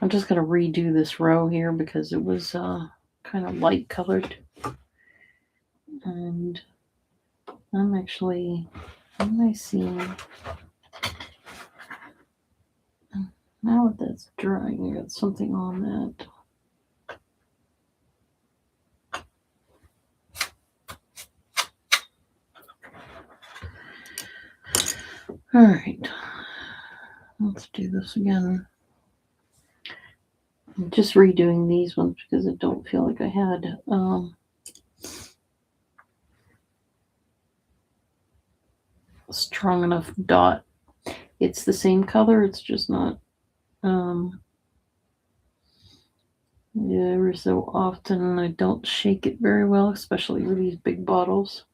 I'm just going to redo this row here because it was kind of light colored. And I'm actually, what am I seeing? Now that that's drying, I got something on that. All right, let's do this again. I'm just redoing these ones because I don't feel like I had a strong enough dot. It's the same color, it's just not every so often I don't shake it very well, especially with these big bottles.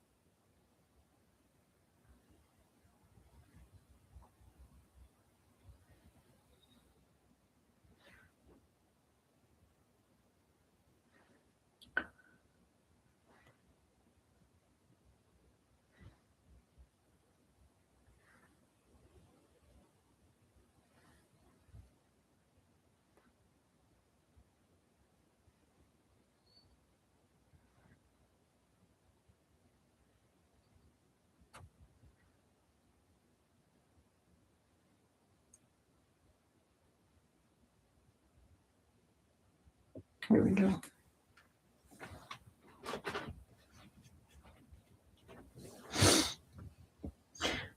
Here we go.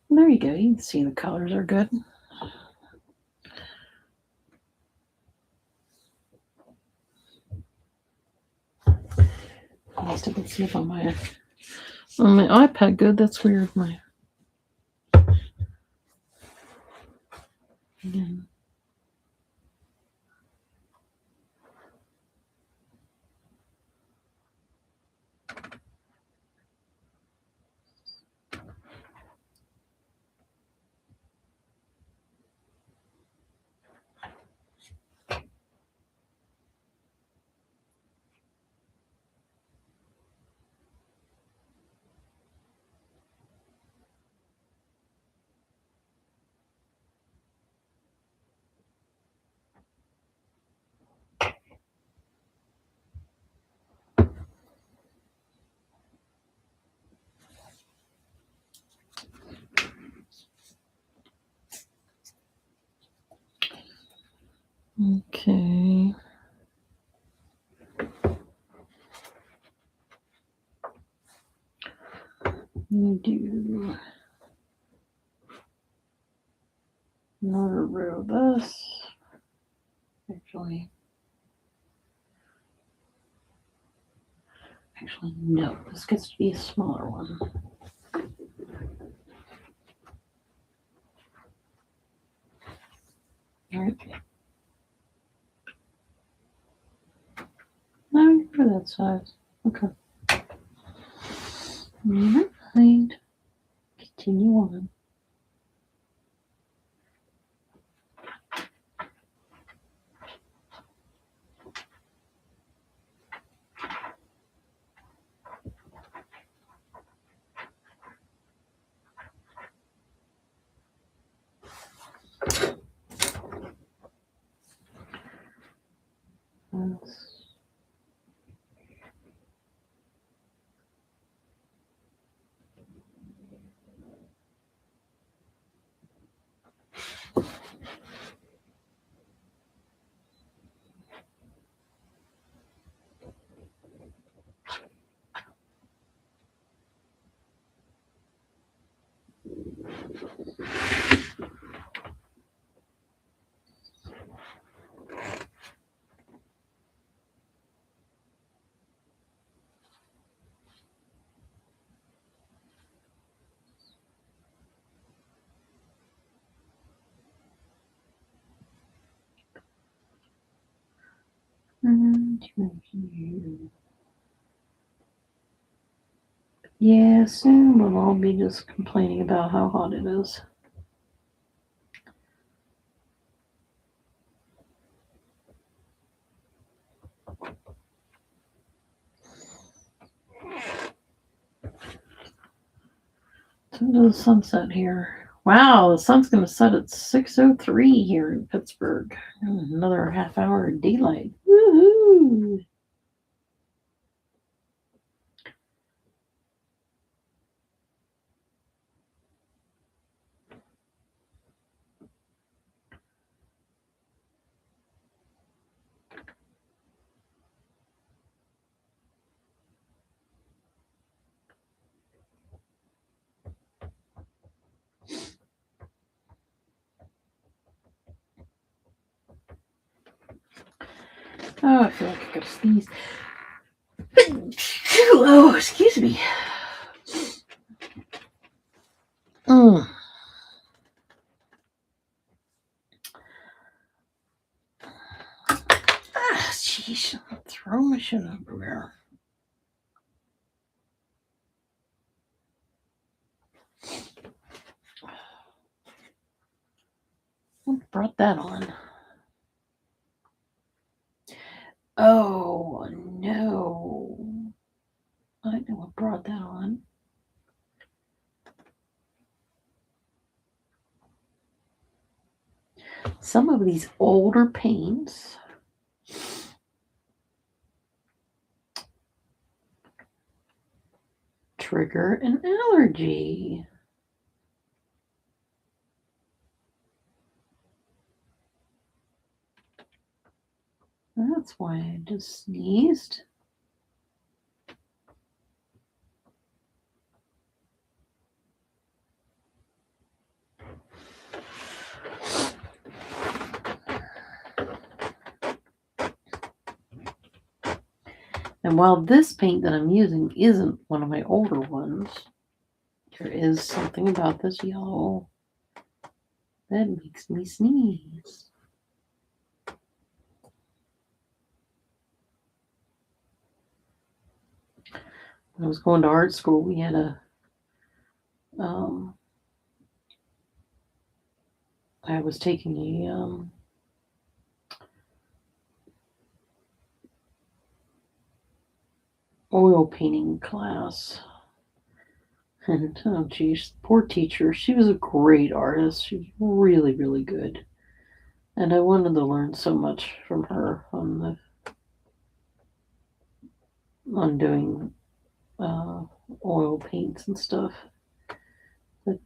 There you go. You can see the colors are good. At least I can see it on my iPad good. That's weird. Again. Okay. We do another row of this. Actually, no. This gets to be a smaller one. All right. No, for that size. Okay. Never mind. Continue on. Yeah, soon we'll all be just complaining about how hot it is. So the sunset here. Wow, the sun's going to set at 6:03 here in Pittsburgh. Another half hour of daylight. Woohoo! Oh, I feel like I gotta sneeze. Oh, excuse me. Jeez, I'm throwing my shit everywhere. What brought that on? Oh, no. I know what brought that on. Some of these older paints trigger an allergy. That's That's why I just sneezed. And while this paint that I'm using isn't one of my older ones, there is something about this yellow that makes me sneeze. When I was going to art school, we had I was taking a oil painting class. And oh geez, poor teacher. She was a great artist. She was really, really good. And I wanted to learn so much from her on doing oil paints and stuff. But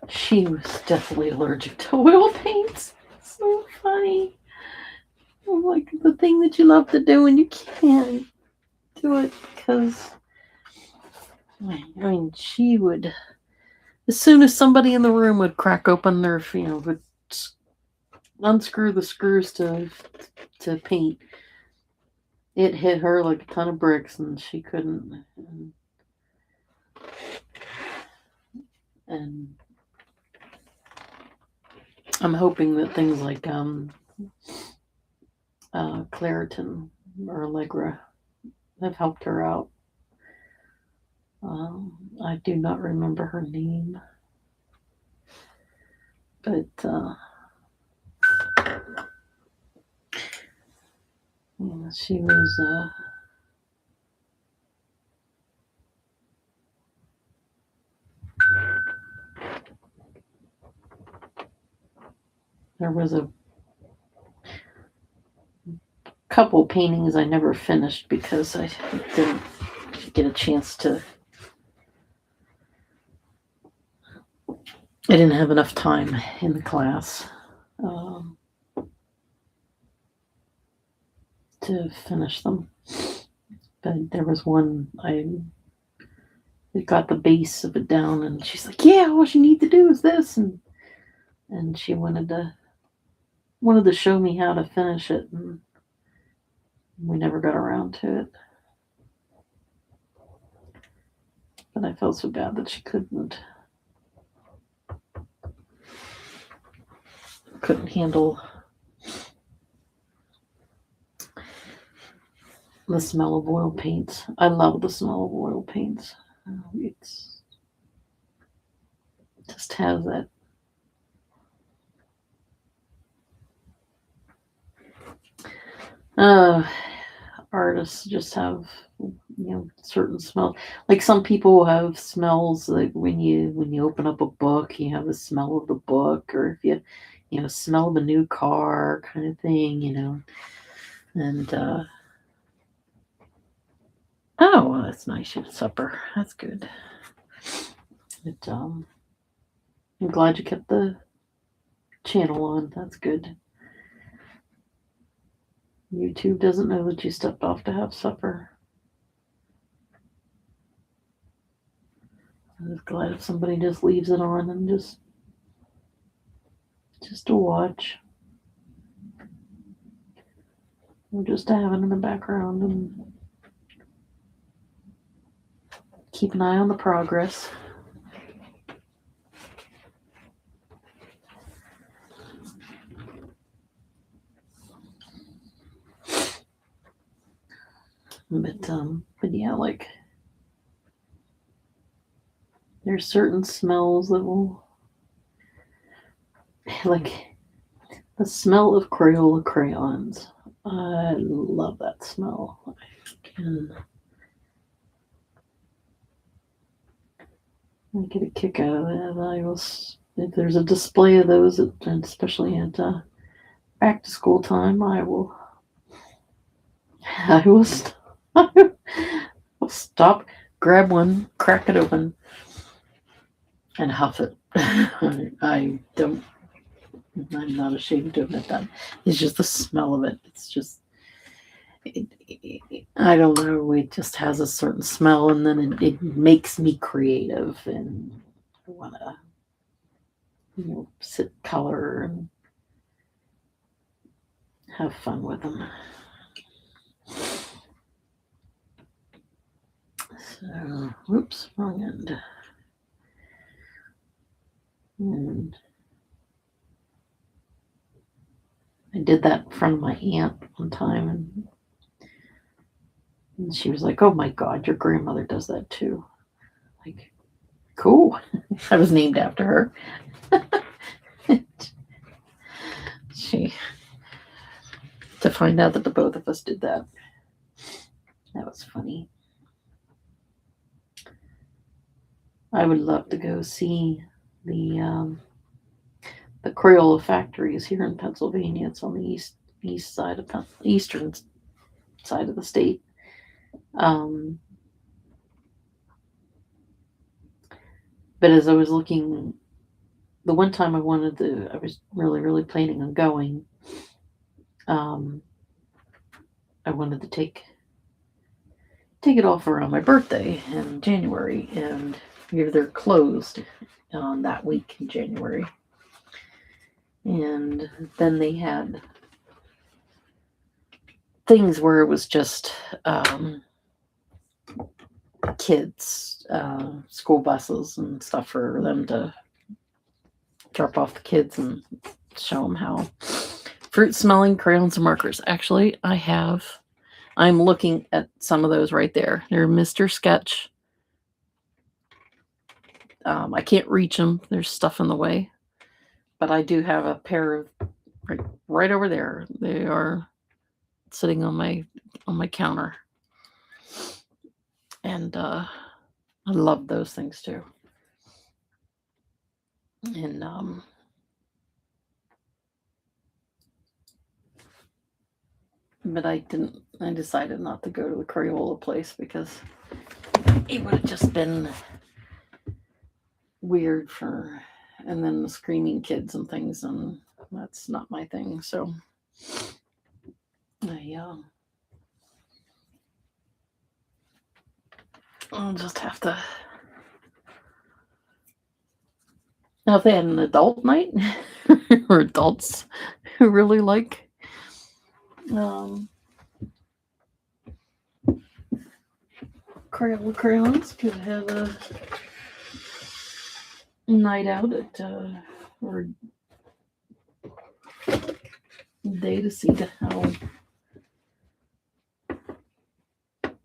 she was definitely allergic to oil paints. So funny. I'm like the thing that you love to do and you can't do it because I mean she would, as soon as somebody in the room would crack open their, would unscrew the screws to paint, it hit her like a ton of bricks and she couldn't. And I'm hoping that things like Claritin or Allegra have helped her out. I do not remember her name, but she was there was a couple paintings I never finished because I didn't get a chance to. I didn't have enough time in the class to finish them. But there was one I got the base of it down, and she's like, "Yeah, all you need to do is this," and she wanted to show me how to finish it, and we never got around to it. But I felt so bad that she couldn't handle the smell of oil paints. I love the smell of oil paints. It just has that. Artists just have certain smell. Like some people have smells, like when you open up a book, you have the smell of the book, or if you smell the new car kind of thing, and oh, well, that's nice. You had supper. That's good. But I'm glad you kept the channel on. That's good. YouTube doesn't know that you stepped off to have supper. I was glad if somebody just leaves it on and just to watch, or just to have it in the background and keep an eye on the progress. But yeah, like there's certain smells that will, like the smell of Crayola crayons. I love that smell. I get a kick out of that. If there's a display of those, and especially at back to school time, I will stop, grab one, crack it open, and huff it. I don't I'm not ashamed to admit that. It's just the smell of it. It's just, I don't know. It just has a certain smell, and then it makes me creative, and I want to, sit color and have fun with them. So, whoops, wrong end. And I did that in front of my aunt one time, and she was like, "Oh my God, your grandmother does that too." Like, cool. I was named after her. She to find out that the both of us did that. That was funny. I would love to go see the Crayola factories here in Pennsylvania. It's on the east side of eastern side of the state. Um, but as I was looking, the one time I was really planning on going. Um, I wanted to take it off around my birthday in January, and they're closed on that week in January. And then they had things where it was just kids, school buses and stuff for them to drop off the kids and show them how fruit smelling crayons and markers. Actually, I'm looking at some of those right there. They're Mr. Sketch. I can't reach them. There's stuff in the way. But I do have a pair of right over there. They are sitting on my counter. And I love those things too. And but I decided not to go to the Crayola place because it would have just been weird and then the screaming kids and things, and that's not my thing. So I'll just have to. Now, if they had an adult night or adults who really like crayons, could have a night out at or day to see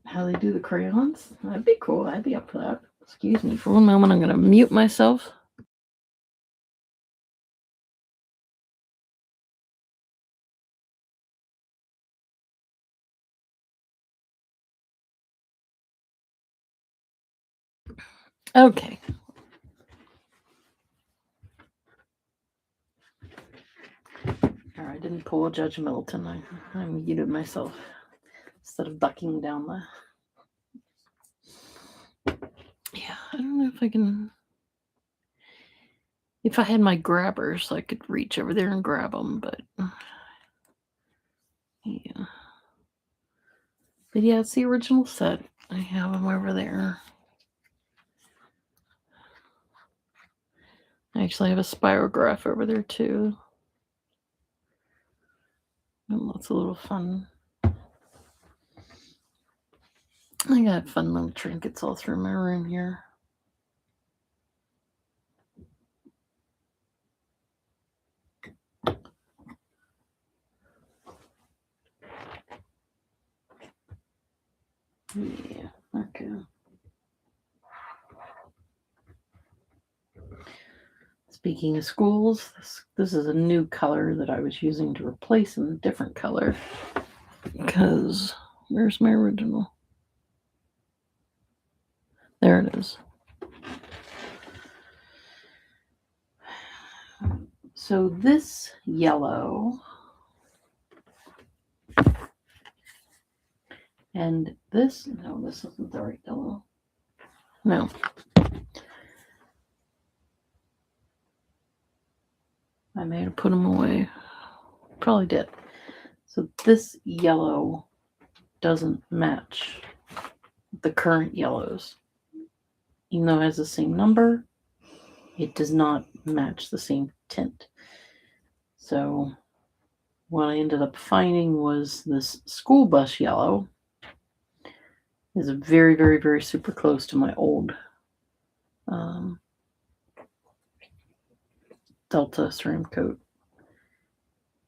how they do the crayons. That'd be cool. I'd be up for that. Excuse me for one moment. I'm going to mute myself. Okay. I didn't pull a Judge Middleton. I muted myself instead of ducking down the. Yeah, I don't know if I can. If I had my grabbers, I could reach over there and grab them, but yeah. But yeah, it's the original set. I have them over there. I actually have a spirograph over there too. And lots of little fun. I got fun little trinkets all through my room here. Yeah, okay. Speaking of schools, this is a new color that I was using to replace a different color. Because where's my original? There it is. So this yellow and this isn't the right yellow. No. may have put them away. Probably did. So this yellow doesn't match the current yellows. Even though it has the same number, it does not match the same tint. So what I ended up finding was this school bus yellow is very, very, very super close to my old Delta ceramic coat.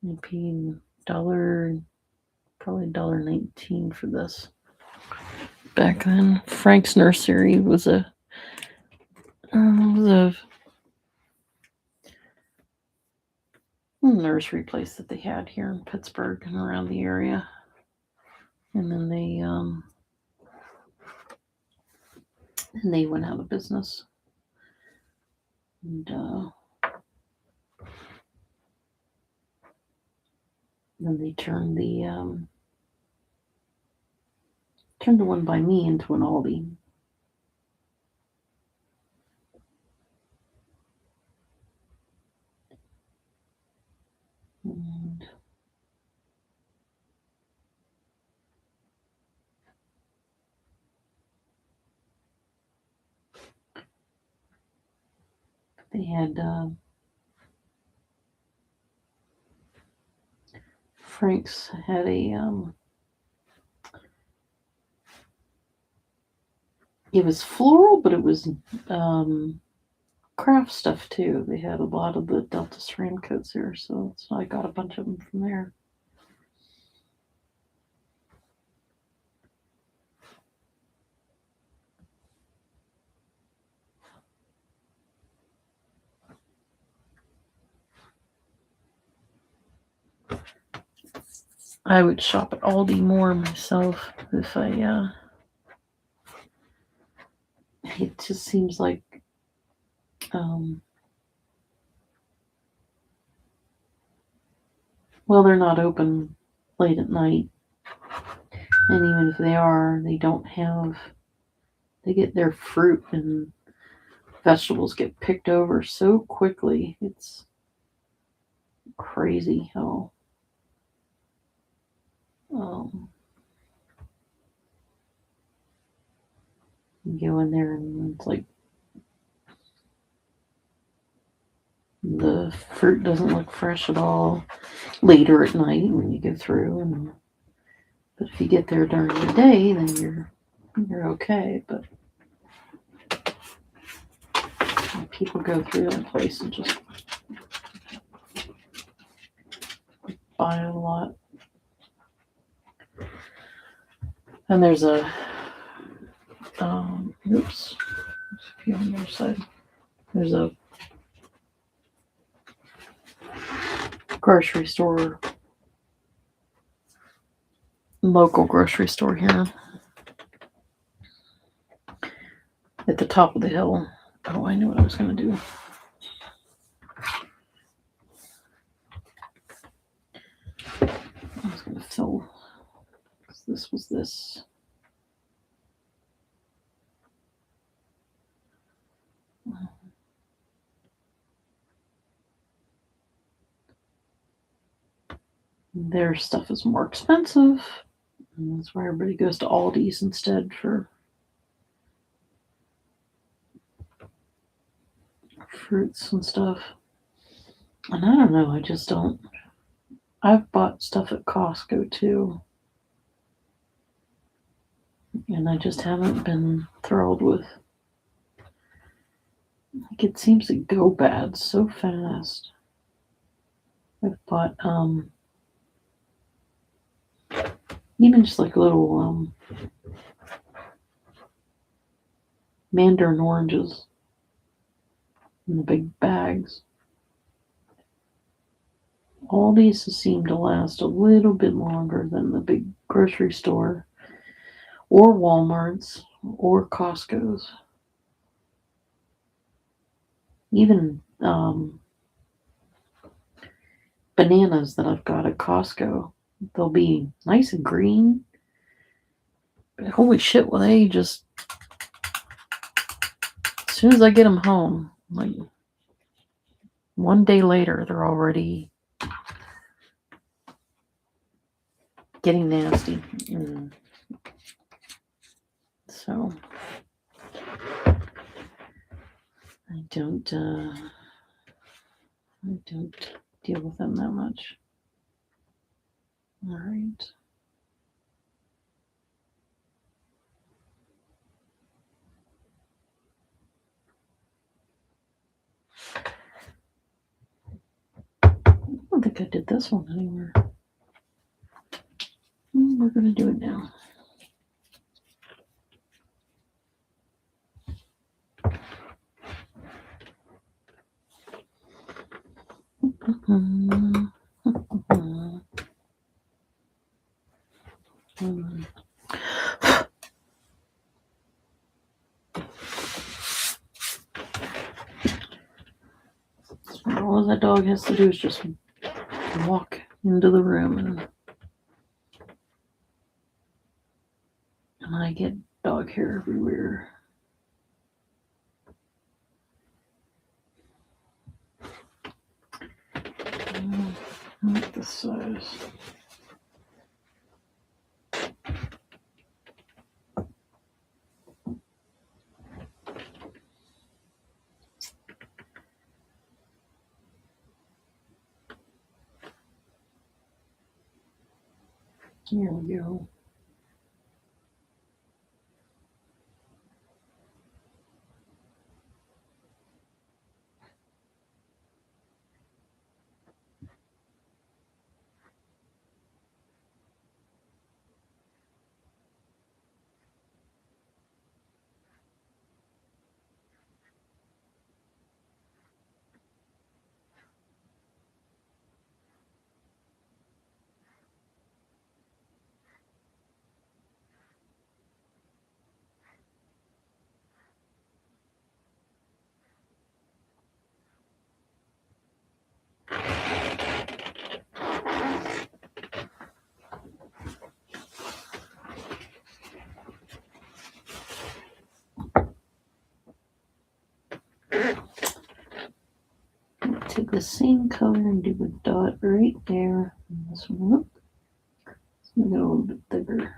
I paid probably $1.19 for this. Back then, Frank's Nursery was a nursery place that they had here in Pittsburgh and around the area. And then they went out of business. And then they turned the one by me into an Aldi. And they had Frank's had a it was floral, but it was craft stuff too. They had a lot of the Delta ceramic coats there, so I got a bunch of them from there. I would shop at Aldi more myself if I it just seems like well, they're not open late at night, and even if they are, they get their fruit and vegetables get picked over so quickly. It's crazy how you go in there and it's like the fruit doesn't look fresh at all later at night when you go through. But if you get there during the day, then you're okay. But people go through that place and just buy a lot. And there's a oops, a few on the other side. There's a grocery store, local grocery store here at the top of the hill. Oh, I knew what I was going to do. I was going to fill, because this was this. Their stuff is more expensive, and that's why everybody goes to Aldi's instead for fruits and stuff. And I don't know, I just don't. I've bought stuff at Costco too, and I just haven't been thrilled with. Like, it seems to go bad so fast. I've bought even just like little mandarin oranges in the big bags. All these seem to last a little bit longer than the big grocery store or Walmart's or Costco's. Even bananas that I've got at Costco, they'll be nice and green. But holy shit, will they just, as soon as I get them home, like one day later, they're already getting nasty. So I don't deal with them that much. All right. I don't think I did this one anywhere. We're going to do it now. All that dog has to do is just walk into the room, and I get dog hair everywhere. I like this size. Here we go. Take the same color and do a dot right there. This one up. Let's make it a little bit bigger.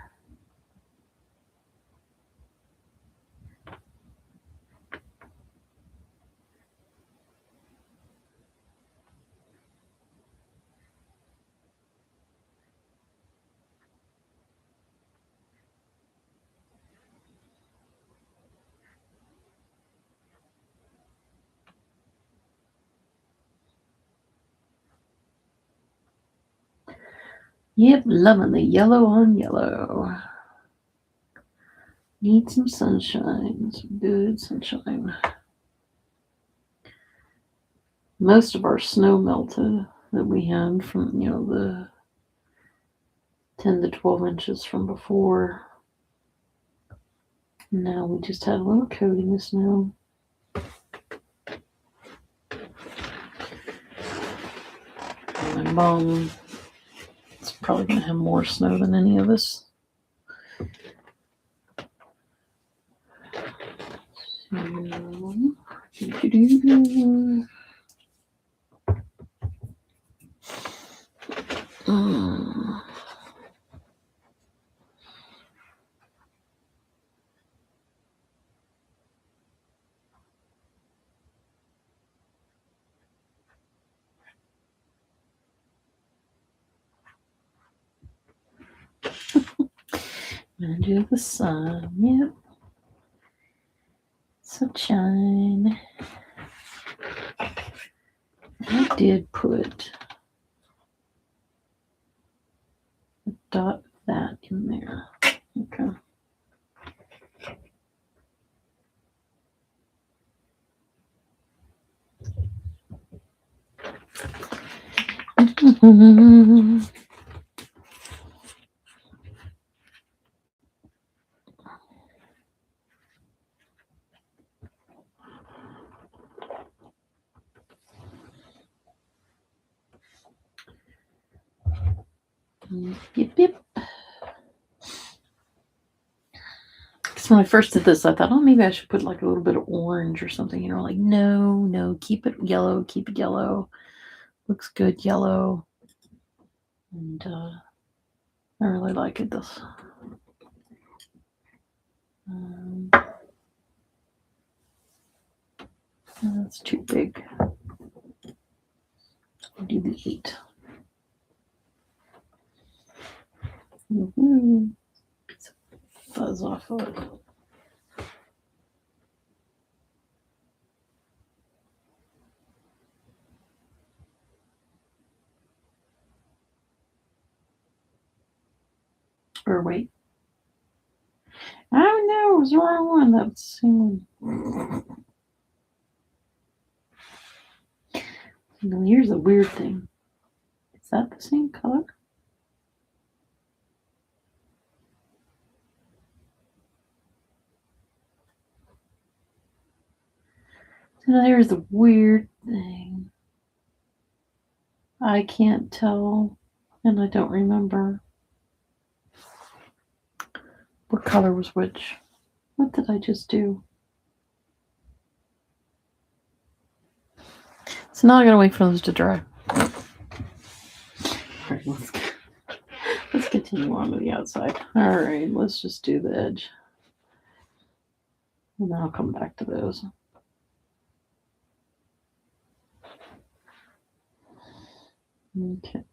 Yep, loving the yellow on yellow. Need some sunshine, some good sunshine. Most of our snow melted that we had from, the 10 to 12 inches from before. Now we just had a little coating of snow. My mom is probably going to have more snow than any of us. And do the sun, yep. Sunshine. I did put a dot of that in there. Okay. Yep. When I first did this, I thought, oh, maybe I should put like a little bit of orange or something. Like, no, keep it yellow, keep it yellow. Looks good yellow. And I really like it. This. That's too big. I'll do the 8. Fuzz off of it. Or wait. Oh no, it was the wrong one. That's the same one. Now here's a weird thing. Is that the same color? Now here's the weird thing. I can't tell, and I don't remember what color was which. What did I just do? So now I gotta wait for those to dry. All right, let's continue on to the outside. All right, let's just do the edge, and then I'll come back to those. Okay.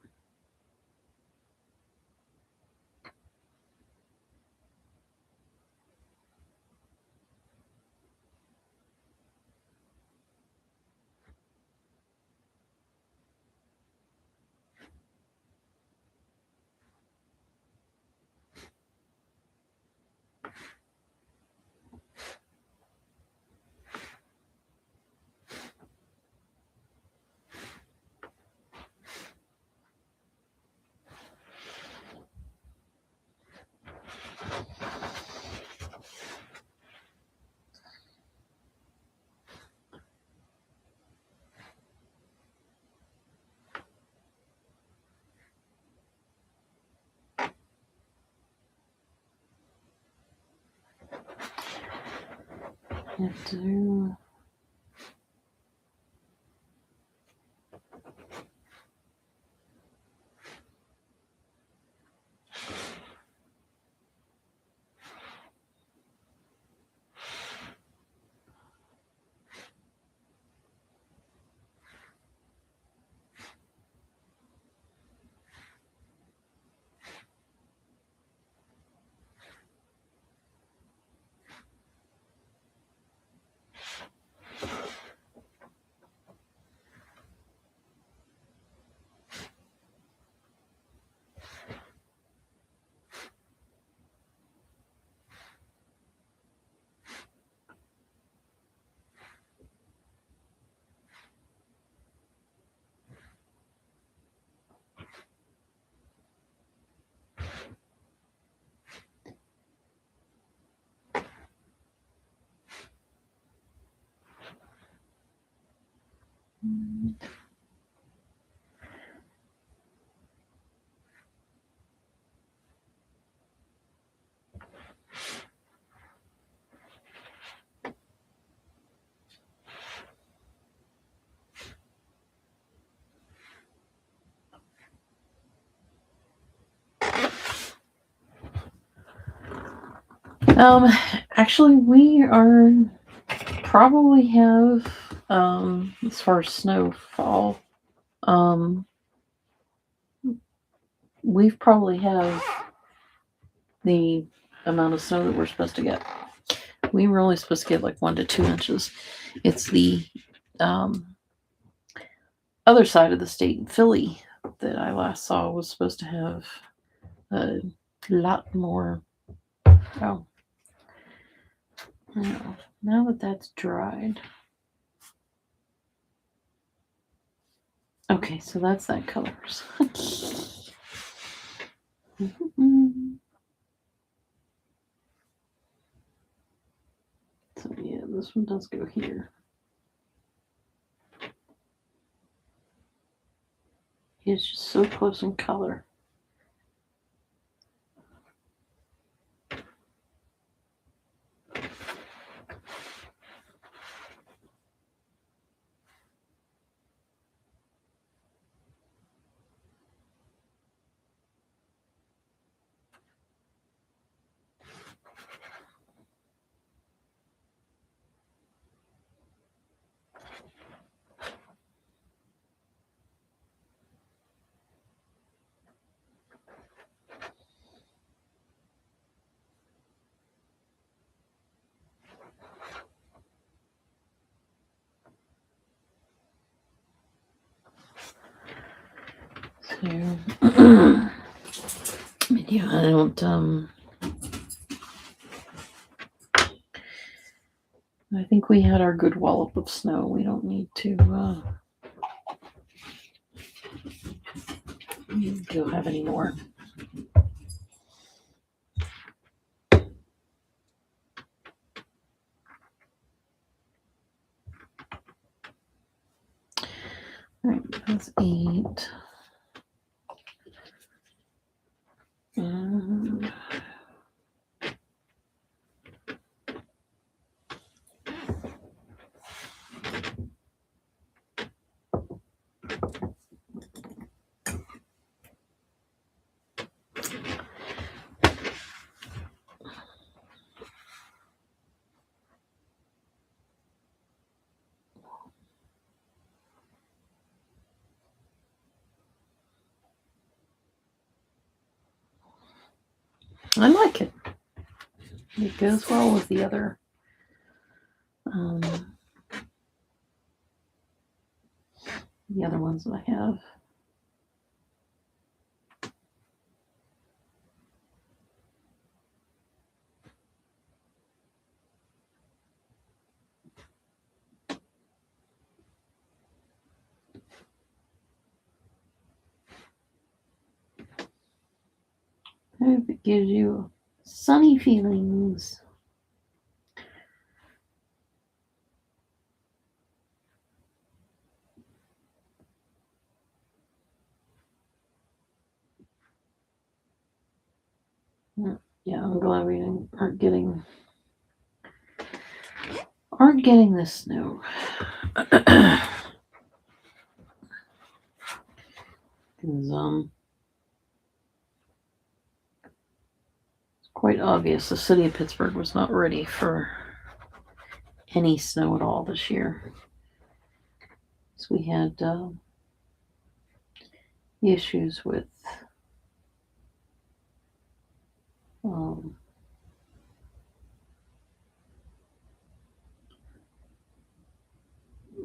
Have to do. Actually, we are probably have as far as snowfall, we've probably have the amount of snow that we're supposed to get. We were only supposed to get like 1 to 2 inches. It's the other side of the state in Philly that I last saw was supposed to have a lot more. Oh, now that that's dried. Okay, so that's that colors. So yeah, this one does go here. It's just so close in color. So, yeah, I don't. I think we had our good wallop of snow. We don't need to go have any more. All right, that's 8. And I like it. It goes well with the other ones that I have. I hope it gives you sunny feelings. Yeah, I'm glad we aren't getting this snow. Because it's quite obvious the city of Pittsburgh was not ready for any snow at all this year. So we had issues with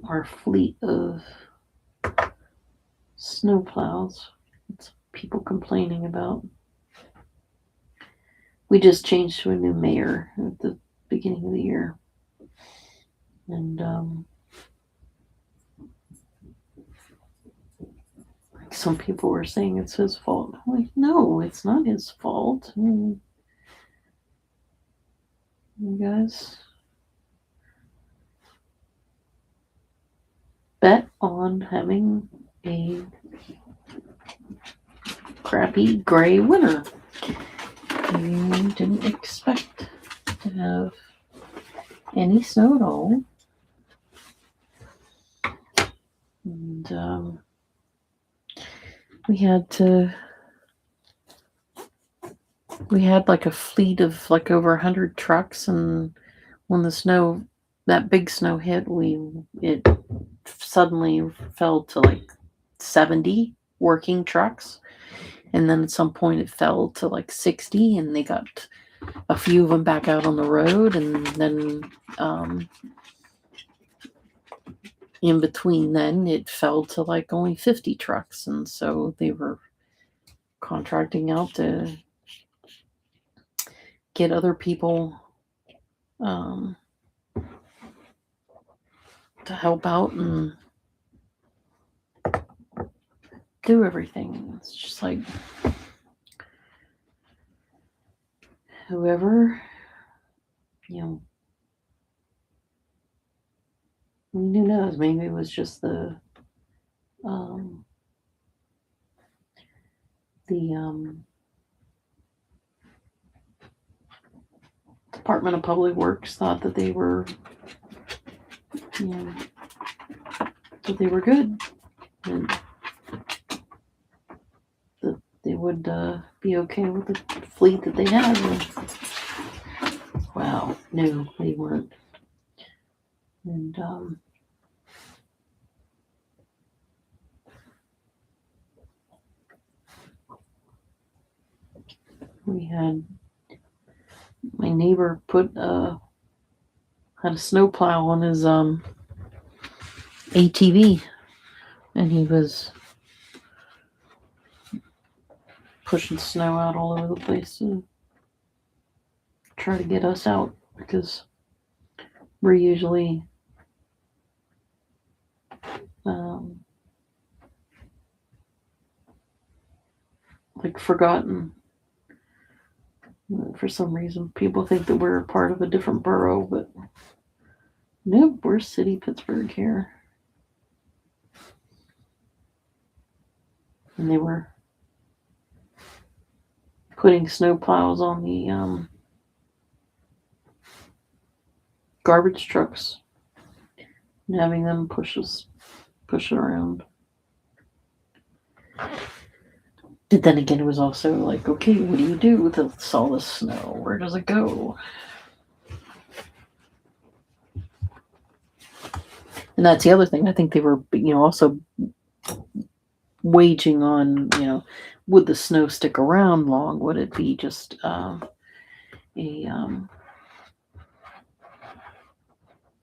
our fleet of snowplows. It's people complaining about. We just changed to a new mayor at the beginning of the year. And some people were saying it's his fault. I'm like, no, it's not his fault. You guys bet on having a crappy gray winter. You didn't expect to have any snow at all. And we had like a fleet of like over 100 trucks, and when that big snow hit, it suddenly fell to like 70 working trucks, and then at some point it fell to like 60, and they got a few of them back out on the road, and then in between then it fell to like only 50 trucks, and so they were contracting out to get other people to help out and do everything. It's just like whoever, who knows, maybe it was just the Department of Public Works thought that they were good, and that they would be okay with the fleet that they had. And, wow, no, they weren't. And we had my neighbor had a snowplow on his ATV, and he was pushing snow out all over the place to try to get us out because we're usually like forgotten. For some reason, people think that we're part of a different borough, but nope, we're city Pittsburgh here. And they were putting snow plows on the garbage trucks and having them push it around. But then again, it was also like, okay, what do you do with all this snow? Where does it go? And that's the other thing. I think they were, also waging on, would the snow stick around long? Would it be just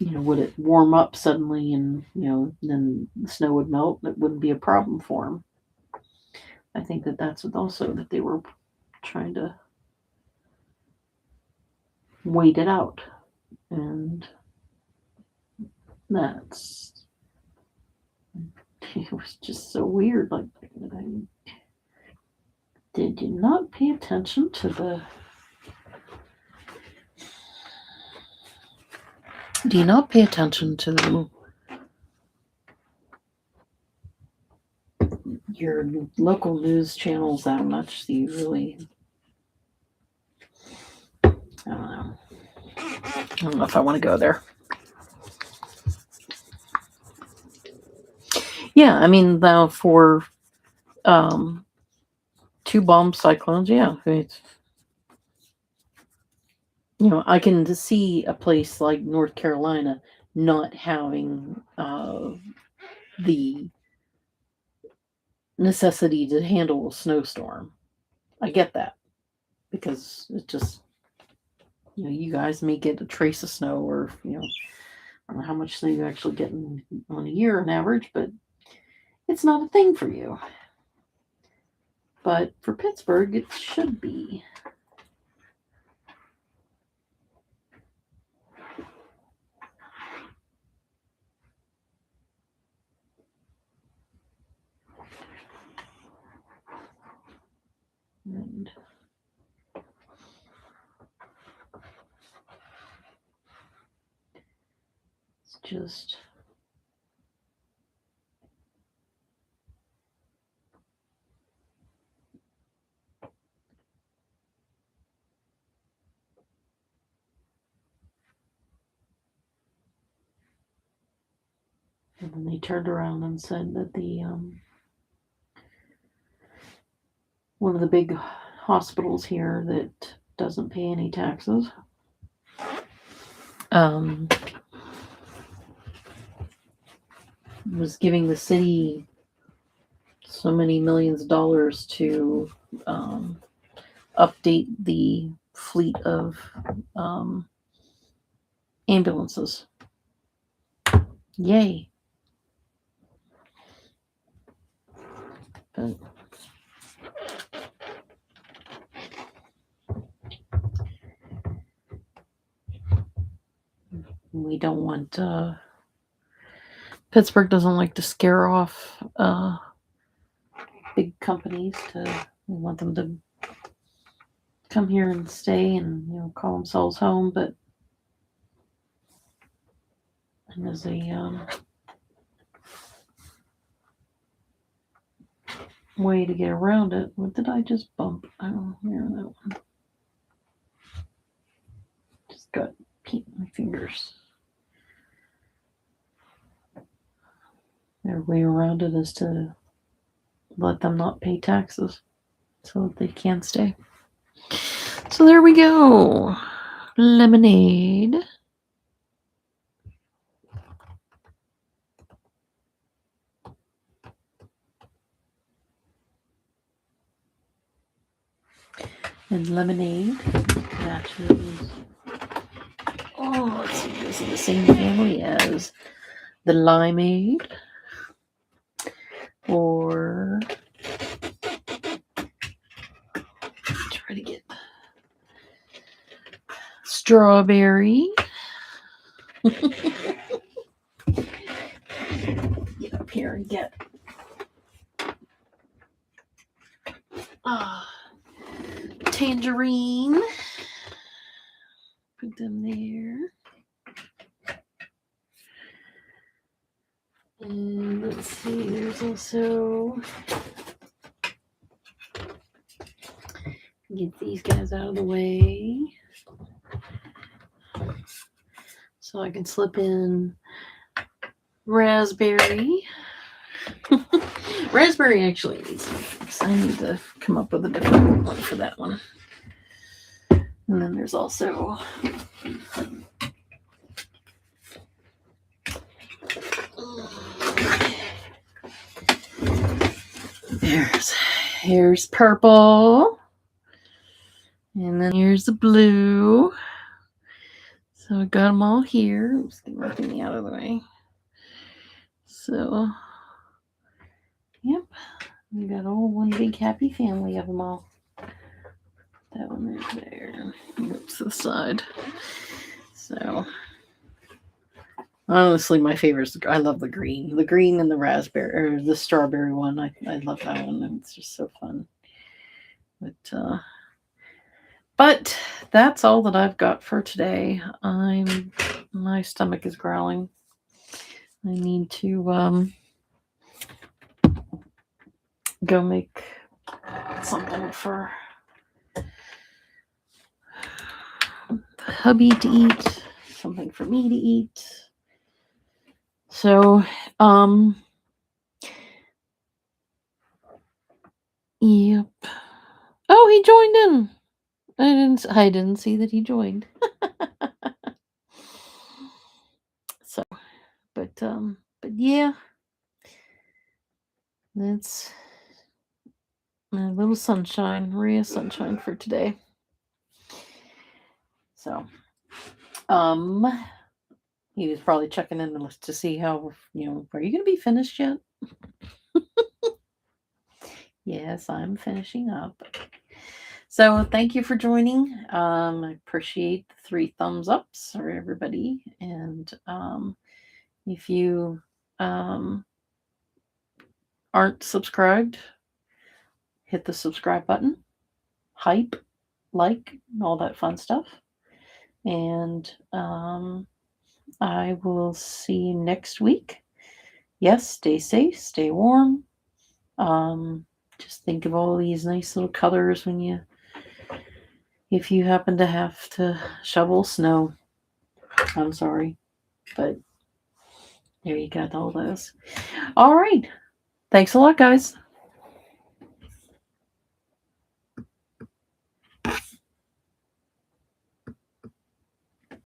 would it warm up suddenly and, then the snow would melt? It wouldn't be a problem for them. I think that's also that they were trying to wait it out. And it was just so weird. Like, did you not pay attention to do you not pay attention to your local news channels that much? Do you really, I don't know if I want to go there. Yeah, I mean, now for 2 bomb cyclones, yeah, it's, I can see a place like North Carolina not having the necessity to handle a snowstorm. I get that because it just, you guys may get a trace of snow, or I don't know how much snow you actually get on a year on average, but it's not a thing for you. But for Pittsburgh, it should be. And it's just and then they turned around and said that the one of the big hospitals here that doesn't pay any taxes was giving the city so many millions of dollars to update the fleet of ambulances. Yay. But we don't want Pittsburgh doesn't like to scare off big companies. We want them to come here and stay and call themselves home, but as a way to get around it. What did I just bump? I don't hear that one. Just got paint in my fingers. Their way around it is to let them not pay taxes so that they can stay. So there we go. Lemonade. And lemonade matches. Oh, let's see. This is the same family as the limeade, or strawberry. Get up here and get tangerine. Put them there. And let's see, there's also, get these guys out of the way so I can slip in raspberry. Raspberry actually needs some fix. I need to come up with a different one for that one. And then there's also here's purple, and then here's the blue. So I got them all here. I'm just getting everything out of the way. So, yep, we got all one big happy family of them all. That one right there. Oops, to the side. So, honestly, my favorite is, I love the green. The green and the raspberry, or the strawberry one. I love that one. It's just so fun. But that's all that I've got for today. My stomach is growling. I need to go make something for the hubby to eat, something for me to eat. So, yep. Oh, he joined in. I didn't see that he joined. So, but yeah, that's a little sunshine, ray of sunshine for today. So, he was probably checking in to see how, are you going to be finished yet? Yes, I'm finishing up. So thank you for joining. I appreciate the 3 thumbs ups for everybody. And if you aren't subscribed, hit the subscribe button, hype, like, all that fun stuff. And I will see you next week. Yes, stay safe, stay warm. Just think of all these nice little colors if you happen to have to shovel snow. I'm sorry, but there you got all those. All right. Thanks a lot, guys.